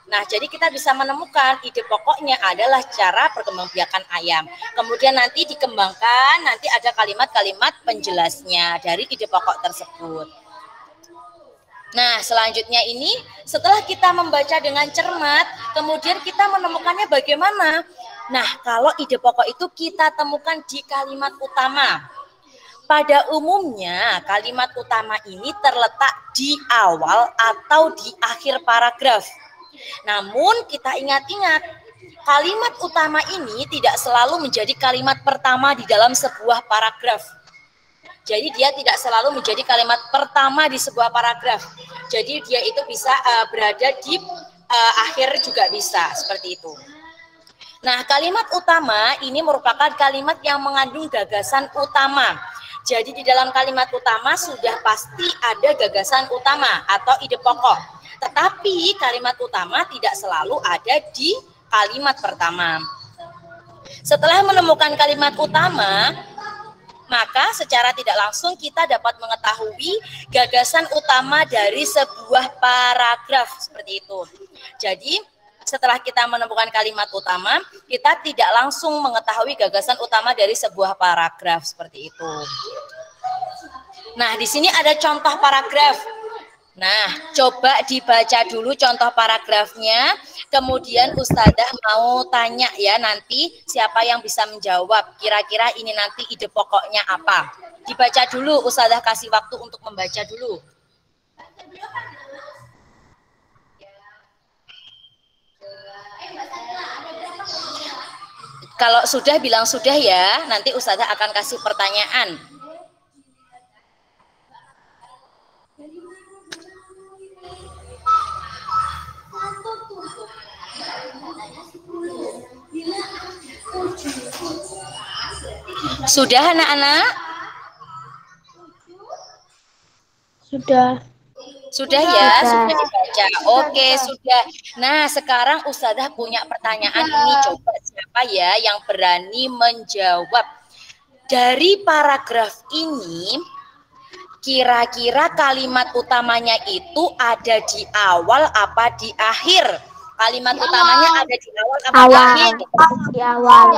Nah, jadi kita bisa menemukan ide pokoknya adalah cara perkembangbiakan ayam. Kemudian nanti dikembangkan, nanti ada kalimat-kalimat penjelasnya dari ide pokok tersebut. Nah, selanjutnya ini setelah kita membaca dengan cermat, kemudian kita menemukannya bagaimana? Nah, kalau ide pokok itu kita temukan di kalimat utama. Pada umumnya, kalimat utama ini terletak di awal atau di akhir paragraf. Namun, kita ingat-ingat, kalimat utama ini tidak selalu menjadi kalimat pertama di dalam sebuah paragraf. Jadi dia tidak selalu menjadi kalimat pertama di sebuah paragraf. Jadi dia itu bisa berada di akhir juga bisa, seperti itu. Nah, kalimat utama ini merupakan kalimat yang mengandung gagasan utama. Jadi di dalam kalimat utama sudah pasti ada gagasan utama atau ide pokok. Tetapi kalimat utama tidak selalu ada di kalimat pertama. Setelah menemukan kalimat utama, maka secara tidak langsung kita dapat mengetahui gagasan utama dari sebuah paragraf seperti itu. Jadi setelah kita menemukan kalimat utama, kita tidak langsung mengetahui gagasan utama dari sebuah paragraf seperti itu. Nah, di sini ada contoh paragraf. Nah, coba dibaca dulu contoh paragrafnya. Kemudian Ustazah mau tanya ya nanti siapa yang bisa menjawab. Kira-kira ini nanti ide pokoknya apa? Dibaca dulu, Ustazah kasih waktu untuk membaca dulu. Kalau sudah bilang sudah ya, nanti Ustazah akan kasih pertanyaan. Sudah anak-anak? Sudah. Sudah ya, sudah dibaca. Oke, sudah. Nah, sekarang Ustazah punya pertanyaan ini. Coba siapa ya yang berani menjawab? Dari paragraf ini, kira-kira kalimat utamanya itu ada di awal apa di akhir? Kalimat utamanya ada di awal apa di akhir? Di awal.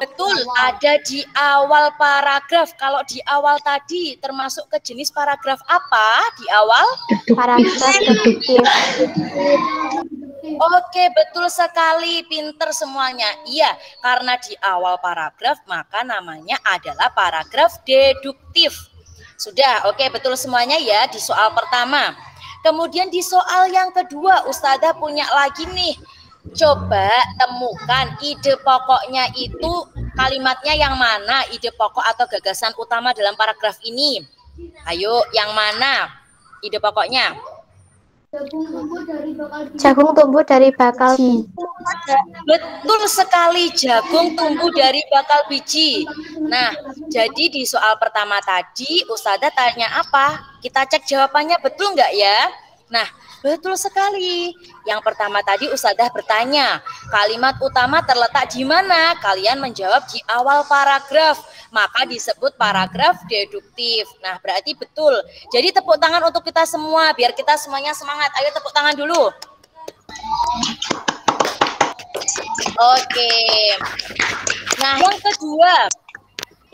Betul, ada di awal paragraf. Kalau di awal tadi termasuk ke jenis paragraf apa di awal? Paragraf deduktif. Oke, betul sekali, pinter semuanya. Iya, karena di awal paragraf maka namanya adalah paragraf deduktif. Sudah, oke, betul semuanya ya di soal pertama. Kemudian di soal yang kedua, Ustazah punya lagi nih. Coba temukan ide pokoknya itu kalimatnya yang mana, ide pokok atau gagasan utama dalam paragraf ini. Ayo, yang mana ide pokoknya? Jagung tumbuh dari bakal biji. Betul sekali, jagung tumbuh dari bakal biji. Nah, jadi di soal pertama tadi Ustazah tanya apa? Kita cek jawabannya betul nggak ya? Nah, betul sekali. Yang pertama tadi Ustazah bertanya, kalimat utama terletak di mana? Kalian menjawab di awal paragraf. Maka disebut paragraf deduktif. Nah, berarti betul. Jadi tepuk tangan untuk kita semua, biar kita semuanya semangat. Ayo tepuk tangan dulu. Oke. Nah, yang kedua,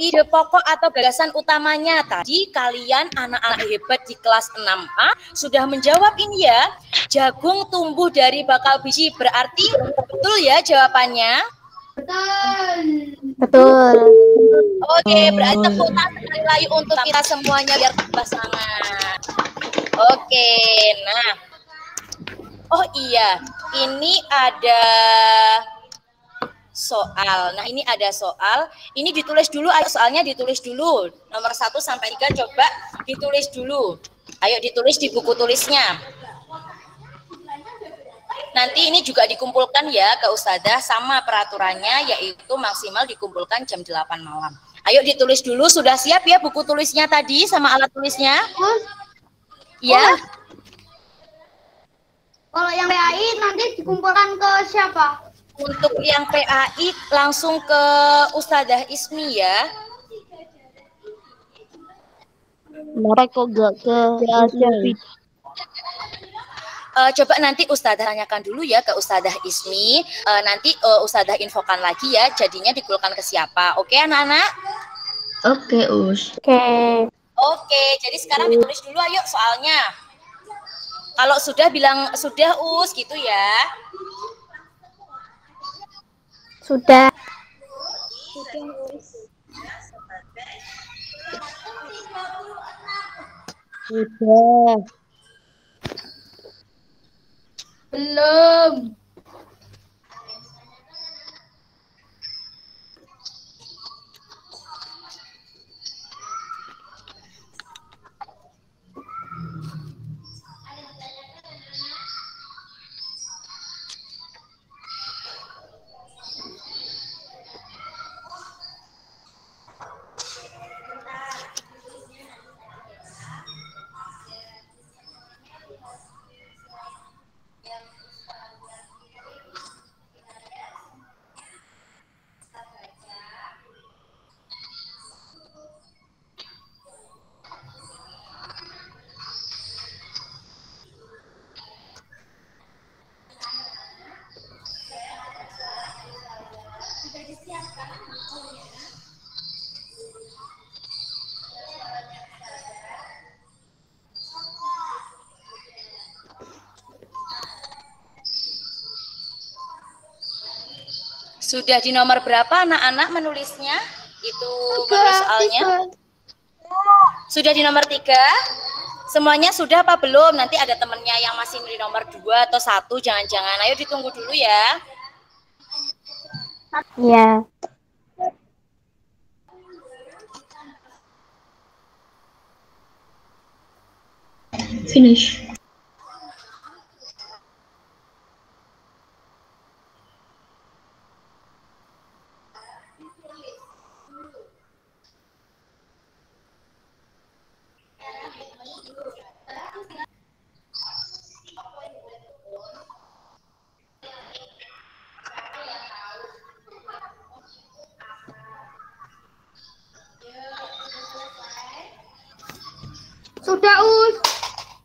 ide pokok atau gagasan utamanya. Tadi kalian anak-anak hebat di kelas 6A sudah menjawab ini ya. Jagung tumbuh dari bakal biji. Berarti betul ya jawabannya? Betul. Oke, berarti tepuk tangan sekali lagi untuk kita semuanya biar tambah semangat. Oke, nah. Oh iya, ini ada soal. Nah, ini ada soal. Ini ditulis dulu, ayo soalnya ditulis dulu. Nomor 1 sampai 3 coba ditulis dulu. Ayo ditulis di buku tulisnya. Nanti ini juga dikumpulkan ya ke Ustazah sama peraturannya, yaitu maksimal dikumpulkan jam 8 malam. Ayo ditulis dulu, sudah siap ya buku tulisnya tadi sama alat tulisnya? Ya. Kalau yang PAI nanti dikumpulkan ke siapa? Untuk yang PAI langsung ke Ustazah Ismi ya. Mereka gak ke Coba nanti Ustazah tanyakan dulu ya ke Ustazah Ismi. Nanti Ustazah infokan lagi ya, jadinya dikumpulkan ke siapa. Oke anak-anak? Oke, Us. Oke, jadi sekarang ditulis dulu ayo soalnya. Kalau sudah bilang sudah Us gitu ya. Sudah. Sudah. Belum. Sudah di nomor berapa anak-anak menulisnya? Itu menulis soalnya. Sudah di nomor 3? Semuanya sudah apa belum? Nanti ada temennya yang masih di nomor 2 atau 1, jangan-jangan. Ayo ditunggu dulu ya. Ya. Finish. Sudah, Us.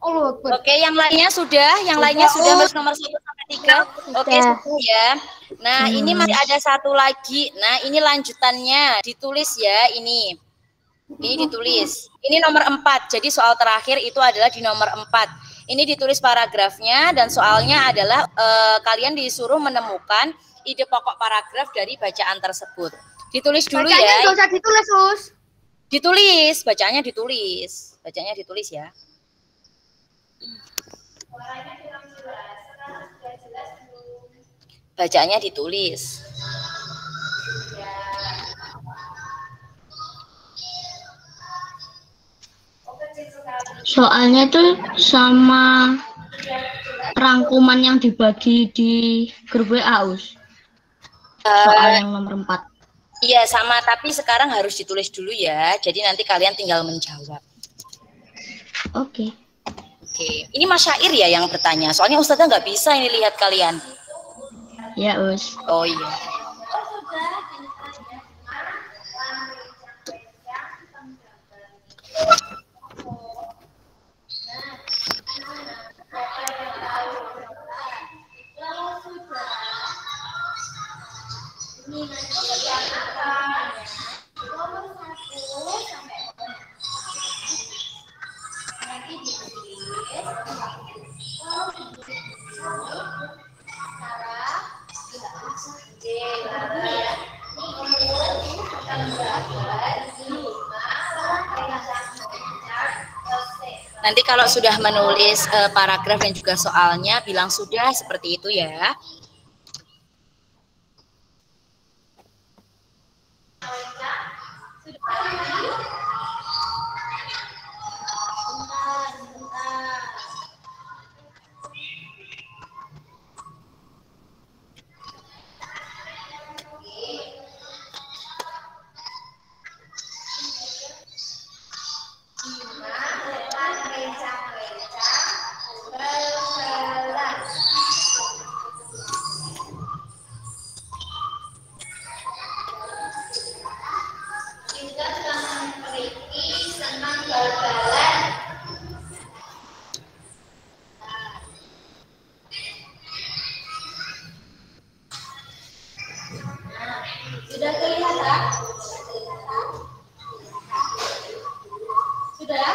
Allah Akbar. Oke, yang lainnya sudah? Yang lainnya sudah Mas nomor 1 sampai 3? Oke, sudah ya. Nah, ini masih ada satu lagi. Nah, ini lanjutannya. Ditulis ya ini. Ini ditulis. Ini nomor 4. Jadi soal terakhir itu adalah di nomor 4. Ini ditulis paragrafnya dan soalnya adalah kalian disuruh menemukan ide pokok paragraf dari bacaan tersebut. Ditulis dulu Bacanya ya. nggak usah ditulis, Us. Ditulis, bacaannya ditulis. Bacanya ditulis ya. Bacaannya ditulis. Soalnya itu sama rangkuman yang dibagi di grup WA, Us. Soal yang nomor 4. Iya sama, tapi sekarang harus ditulis dulu ya. Jadi nanti kalian tinggal menjawab. Oke. Oke, ini Mas Syair ya yang bertanya. Soalnya Ustazah nggak bisa ini lihat kalian. Ya, Us. Oh iya. Nanti kalau sudah menulis paragraf dan juga soalnya bilang sudah seperti itu ya. Sudah kelihatan? Sudah?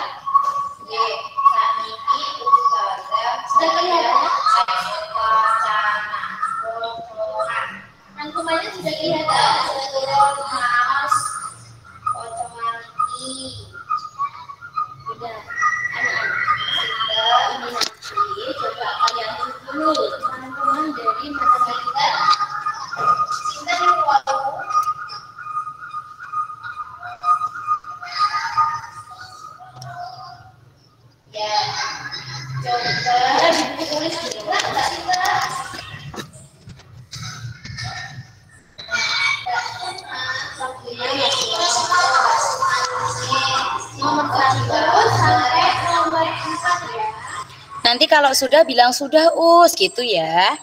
Oke, saat ini sudah kelihatan? Rangkumannya sudah kelihatan? Mas, sudah. Anak-anak, ini nanti coba kalian tulis dulu rangkuman dari matematika. Cinta di ya, coba ditulis dulu. Nomor 1 sampai nomor 4 ya. Nanti kalau sudah bilang sudah gitu ya.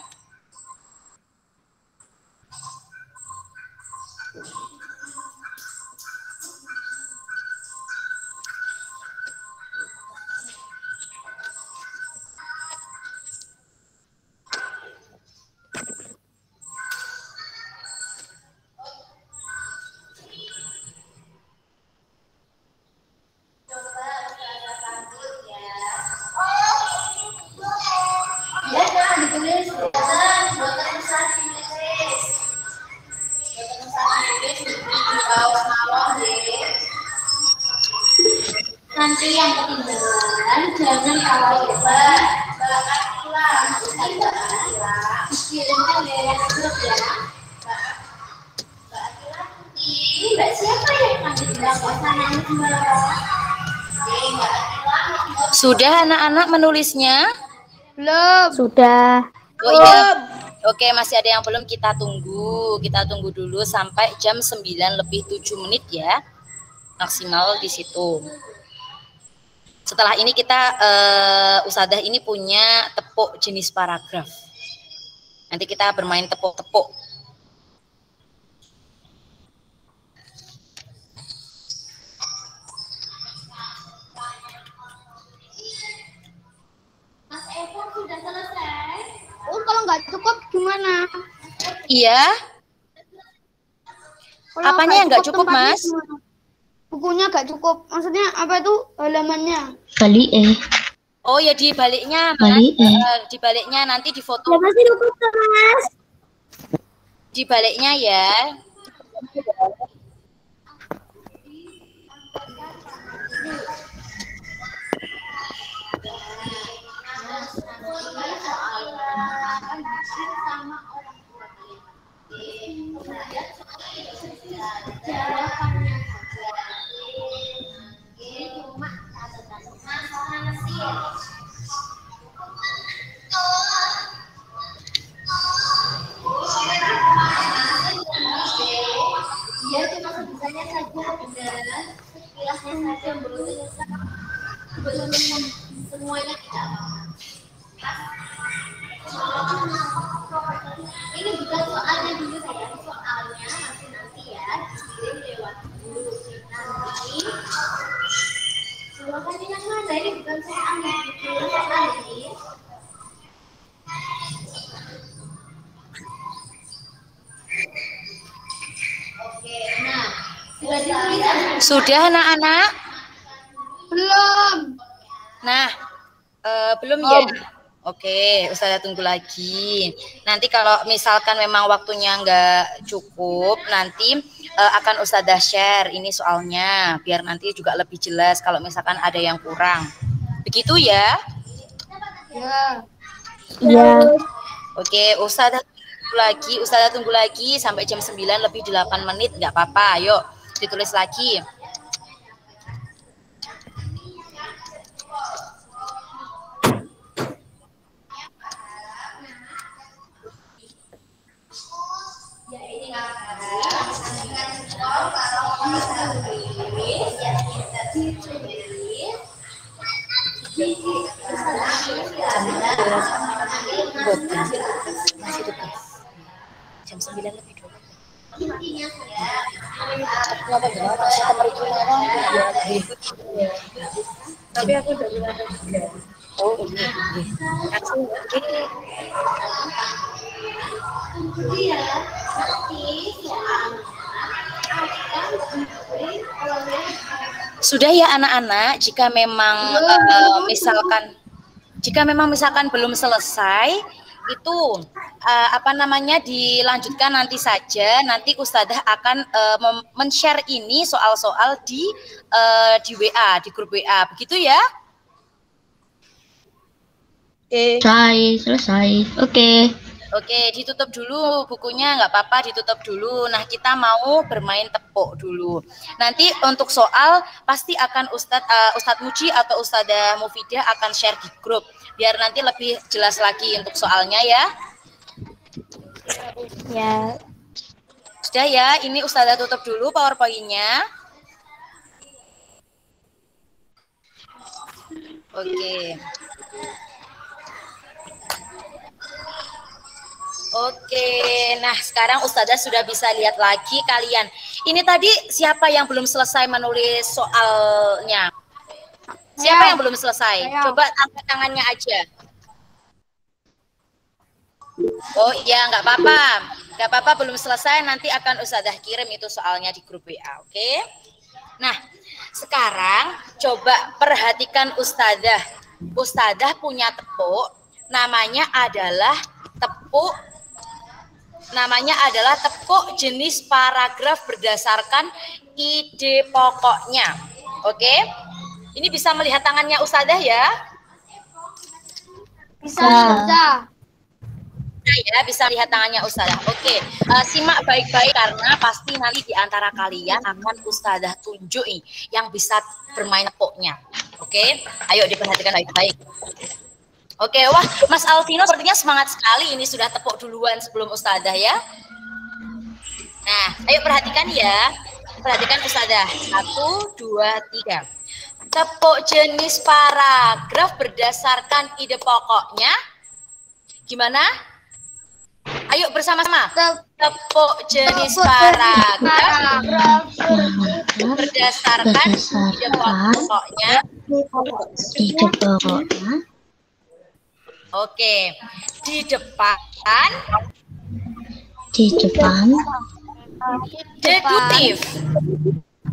Nanti yang ketinggalan jangan kalau hebat bakat pulang kirimkan lewat grup ya. Ini Mbak siapa yang nanti bilang sana sudah anak-anak menulisnya? Belum. Sudah. Oh iya. Oke, masih ada yang belum, kita tunggu. Kita tunggu dulu sampai jam 9:07 ya. Maksimal di situ. Setelah ini kita Ustadzah ini punya tepuk jenis paragraf. Nanti kita bermain tepuk-tepuk. Iya. Kalau Apanya yang nggak cukup, tempatnya Mas? gimana? Bukunya nggak cukup. Maksudnya apa itu halamannya? Balik Oh ya di baliknya, Mas. Balik Di baliknya nanti difoto. Ya pasti cukup Mas. Di baliknya ya. Sudah anak-anak? Belum. Nah, belum ya? Oke, Ustazah tunggu lagi. Nanti kalau misalkan memang waktunya nggak cukup, nanti akan Ustazah share ini soalnya, biar nanti juga lebih jelas kalau misalkan ada yang kurang. Begitu ya? Ya. Ya. Oke, Ustazah tunggu lagi sampai jam 9 lebih 8 menit, nggak apa-apa. Ayo, ditulis lagi. Jam 9 lebih 20. Tapi aku udah bilang juga. Oh, iya. Sudah ya anak-anak, jika memang misalkan belum selesai itu dilanjutkan nanti saja. Nanti Ustazah akan men-share ini soal-soal di WA, di grup WA. Begitu ya? Selesai. Oke, ditutup dulu bukunya, nggak apa-apa, ditutup dulu. Nah, kita mau bermain tepuk dulu. Nanti untuk soal pasti akan Ustadz Muji atau Ustadzah Mufidah akan share di grup, biar nanti lebih jelas lagi untuk soalnya ya. Ya. Sudah ya, ini Ustadzah tutup dulu PowerPoint-nya. Oke. Oke, nah sekarang Ustazah sudah bisa lihat lagi kalian. Ini tadi siapa yang belum selesai menulis soalnya? Siapa yang belum selesai? Coba angkat tangannya aja. Oh iya, nggak apa-apa. Nggak apa-apa, belum selesai. Nanti akan Ustazah kirim itu soalnya di grup WA, oke? Nah, sekarang coba perhatikan Ustazah. Ustazah punya tepuk, namanya adalah tepuk jenis paragraf berdasarkan ide pokoknya. Oke? Ini bisa melihat tangannya Ustazah ya? Bisa. Ya, bisa lihat tangannya Ustazah. Oke, simak baik-baik karena pasti nanti di antara kalian akan Ustazah tunjuk nih yang bisa bermain tepuknya. Oke? Ayo diperhatikan baik-baik. Oke, wah Mas Alvino sepertinya semangat sekali, ini sudah tepuk duluan sebelum Ustazah ya. Nah, ayo perhatikan ya. Perhatikan Ustazah. 1, 2, 3. Tepuk jenis paragraf berdasarkan ide pokoknya. Gimana? Ayo bersama-sama. Tepuk jenis paragraf berdasarkan ide pokoknya. Oke, di depan Di depan. Deduktif.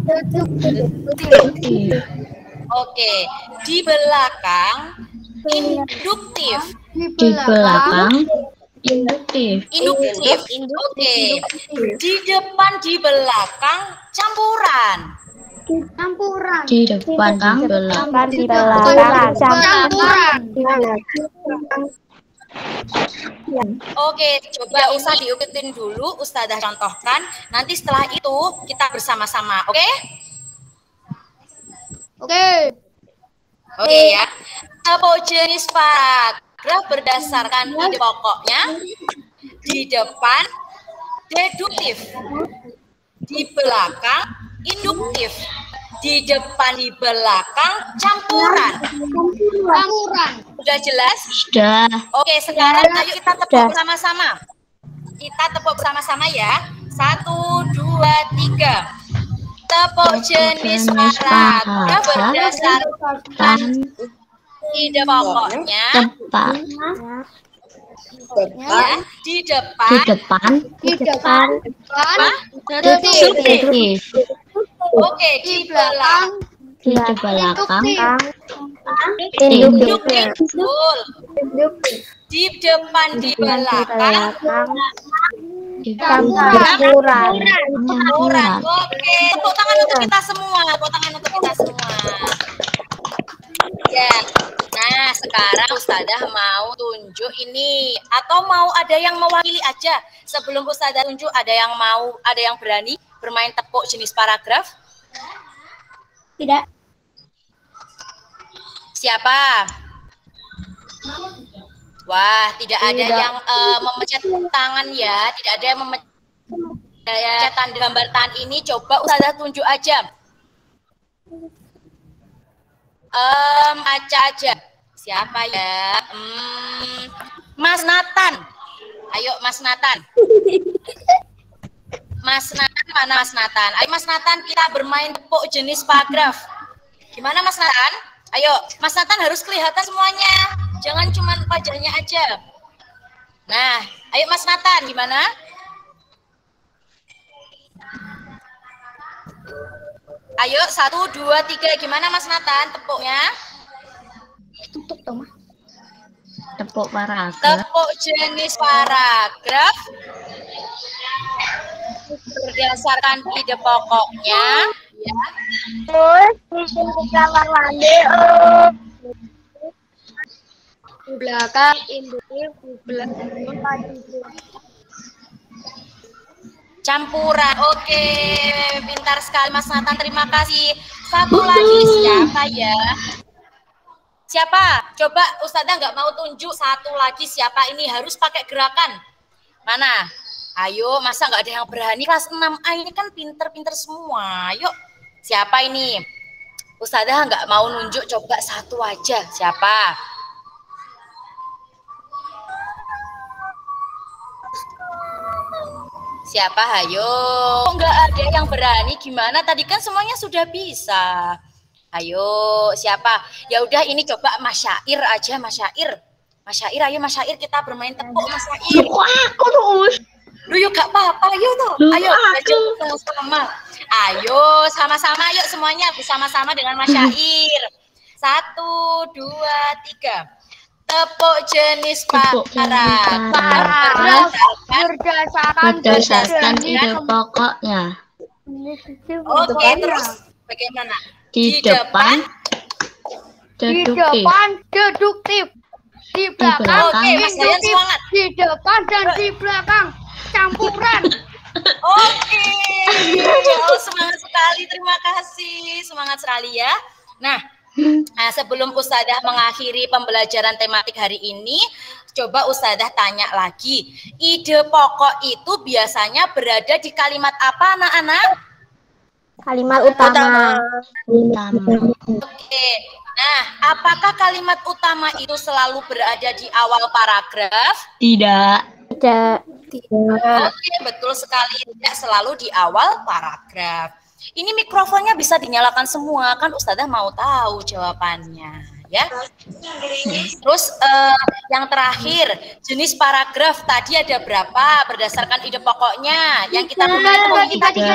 Deduktif. Oke, di belakang induktif. Di belakang. Induktif. Induktif. Oke. Di depan di belakang campuran. Campuran. Di depan. Di belakang. Di belakang Campuran. Oke, coba usah diikutin dulu, Ustazah contohkan. Nanti setelah itu kita bersama-sama, oke? Oke. Oke ya. Tepuk jenis paragraf berdasarkan ide pokoknya. Di depan deduktif, di belakang induktif, di depan di belakang campuran. Campuran. Sudah jelas? Sudah. Oke, sekarang ayo kita tepuk bersama-sama. Kita tepuk bersama-sama ya. 1, 2, 3. Tepuk jenis paragraf berdasarkan ide pokoknya. Tepat. Ya, di depan. Di depan. Deduktif. Oke, di belakang. Di belakang. Induktif. Betul. Di depan di belakang. campuran. Campuran. Oke, tepuk tangan untuk kita semua. Tepuk tangan untuk kita semua. Ya. Nah, sekarang Ustazah mau tunjuk ini atau mau ada yang mewakili aja. Sebelum Ustazah tunjuk, ada yang berani bermain tepuk jenis paragraf? Tidak. Siapa? Wah, tidak ada yang memencet tangan ya. Tidak ada yang memencet tanda gambar tangan ini. Coba Ustazah tunjuk aja. Aja. Siapa ya? Mas Nathan. Ayo Mas Nathan. Mas Nathan, mana Mas Nathan? Ayo Mas Nathan, kita bermain tepuk jenis paragraf. Gimana Mas Nathan? Ayo, Mas Nathan harus kelihatan semuanya. Jangan cuma wajahnya aja. Nah, ayo Mas Nathan, gimana? Ayo, 1, 2, 3. Gimana Mas Nathan tepuknya? Tutup dong. Tepuk paragraf. Tepuk jenis paragraf berdasarkan ide pokoknya. Ya. Di kamar mandi. Di belakang induktif, di belakang Campuran. Oke, pintar sekali Mas Nathan. Terima kasih. Satu lagi siapa ya? Siapa? Coba Ustazah nggak mau tunjuk satu lagi siapa ini harus pakai gerakan. Mana? Ayo, masa nggak ada yang berani? Kelas 6A ini kan pinter-pinter semua. Yuk, siapa ini? Ustazah nggak mau nunjuk, coba satu aja. Siapa? Siapa? Ayo. Kok nggak ada yang berani? Gimana? Tadi kan semuanya sudah bisa. Ayo, siapa? Ya udah ini coba Mas Syair aja, Mas Syair. Mas Syair, ayo Mas Syair kita bermain tepuk Mas Syair. Aku terus. Lu yuk gak apa-apa, yuk tuh. Ayo, sama-sama. Ayo, sama-sama yuk semuanya bersama-sama dengan Mas Syair. 1, 2, 3. Tepuk jenis paragraf berdasarkan ide pokoknya. Oke, terus bagaimana? Di depan Deduktif. Di belakang Oke, Mas Dayan semangat. Di depan dan di belakang campuran. Oke, semangat sekali, terima kasih, semangat sekali ya. Nah, sebelum Ustazah mengakhiri pembelajaran tematik hari ini, coba Ustazah tanya lagi, ide pokok itu biasanya berada di kalimat apa anak-anak? Kalimat utama. Oke, nah apakah kalimat utama itu selalu berada di awal paragraf? Tidak. Tidak. Oke, betul sekali, tidak selalu di awal paragraf. Ini mikrofonnya bisa dinyalakan semua, kan Ustazah mau tahu jawabannya. ya. Terus yang terakhir, jenis paragraf tadi ada berapa berdasarkan ide pokoknya yang kita buka itu tiga.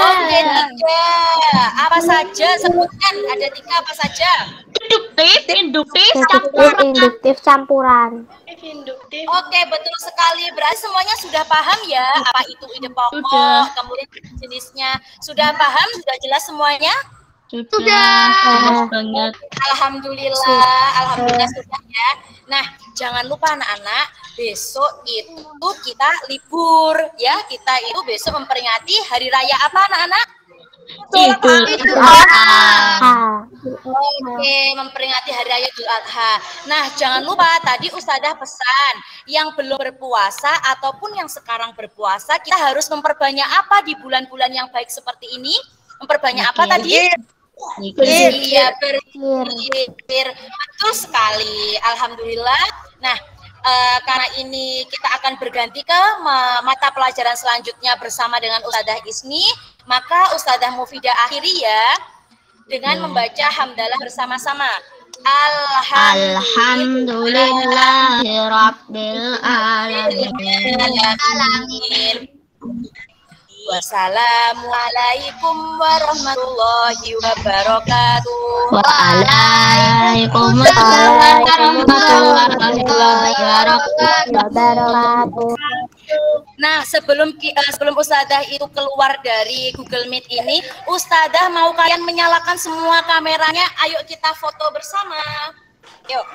Oke, 3. Apa saja sebutkan? Ada 3 apa saja? Induktif, induktif campuran. Oke, betul sekali. Berarti semuanya sudah paham ya apa itu ide pokok, Sudah. kemudian jenisnya. Sudah paham? Sudah jelas semuanya? Sudah. Jelas banget. Alhamdulillah sudah ya. Nah, jangan lupa anak-anak, besok itu kita libur ya. Kita itu besok memperingati hari raya apa anak-anak? Idul Ah, Oke, memperingati hari raya Idul Adha. Nah, jangan lupa tadi Ustadzah pesan, yang belum berpuasa ataupun yang sekarang berpuasa, kita harus memperbanyak apa di bulan-bulan yang baik seperti ini? Memperbanyak apa tadi? Iya, berzikir. Betul sekali. Alhamdulillah. Nah, karena ini kita akan berganti ke mata pelajaran selanjutnya bersama dengan Ustadzah Ismi, maka Ustadzah Mufidah akhiri ya dengan membaca hamdalah bersama-sama. Alhamdulillahirabbil alamin. Wassalamualaikum warahmatullahi wabarakatuh. Waalaikumsalam warahmatullahi wabarakatuh. Nah, sebelum Ustadzah itu keluar dari Google Meet ini, Ustadzah mau kalian menyalakan semua kameranya. Ayo kita foto bersama. Yuk.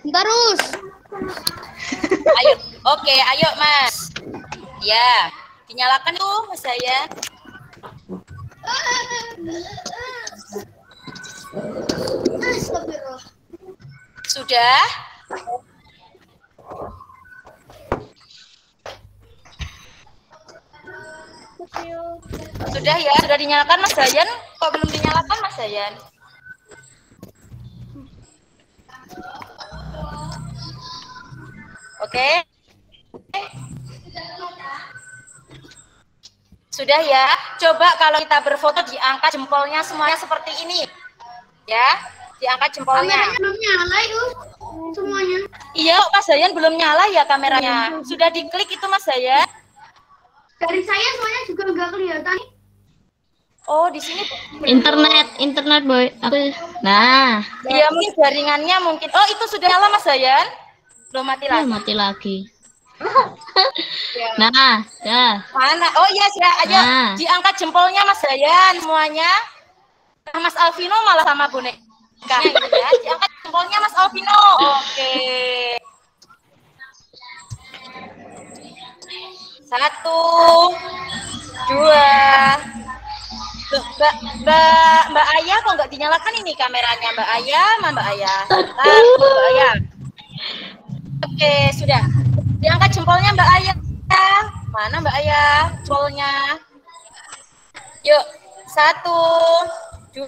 Terus. Ayo. Oke, ayo Mas. Ya, dinyalakan tuh Mas saya. Sudah? Sudah ya, sudah dinyalakan Mas Dayan? Kok belum dinyalakan Mas Dayan? Oke. Sudah ya. Coba kalau kita berfoto diangkat jempolnya semuanya seperti ini. Ya, diangkat jempolnya. Kameranya belum nyala itu semuanya. Iya, Mas Dayan belum nyala ya kameranya. Sudah diklik itu Mas Dayan? Dari saya semuanya juga nggak kelihatan. Oh, di sini Internet boy. Nah, iya mungkin jaringannya mungkin. Oh, itu sudah nyala Mas Dayan? Belum mati lagi. mati lagi. Ya. Nah, ya. Mana? Oh iya, sudah. Ayo Nah. diangkat jempolnya Mas Dayan semuanya. Nah, Mas Alvino malah sama bonekanya gitu ya. Diangkat jempolnya Mas Alvino. Oke. 1, 2. Loh, Mbak Ayah kok nggak dinyalakan ini kameranya Mbak Ayah, Mbak Ayah. Mbak Ayah. Oke, sudah. Diangkat jempolnya Mbak Ayah. Mana Mbak Ayah? Jempolnya. Yuk, 1, 2,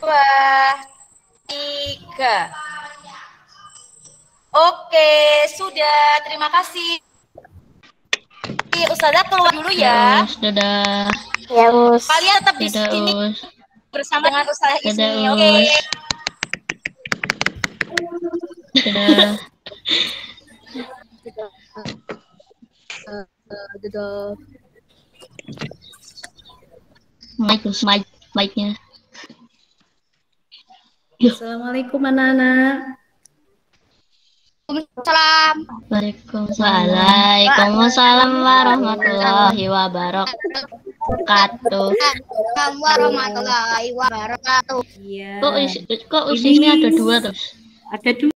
3. Oke, sudah. Terima kasih. Ustazah keluar dulu ya. Dadah. ya Us. Kalian tetap di Dadah, sini Us. bersama dengan Ustazah Ismi. Dadah, Oke. Dadah. Mic-nya. Assalamualaikum anak-anak. Salam. Waalaikumsalam warahmatullahi wabarakatuh. Assalamualaikum warahmatullahi wabarakatuh. Iya. Kok usinya ada 2 terus? Ada 2.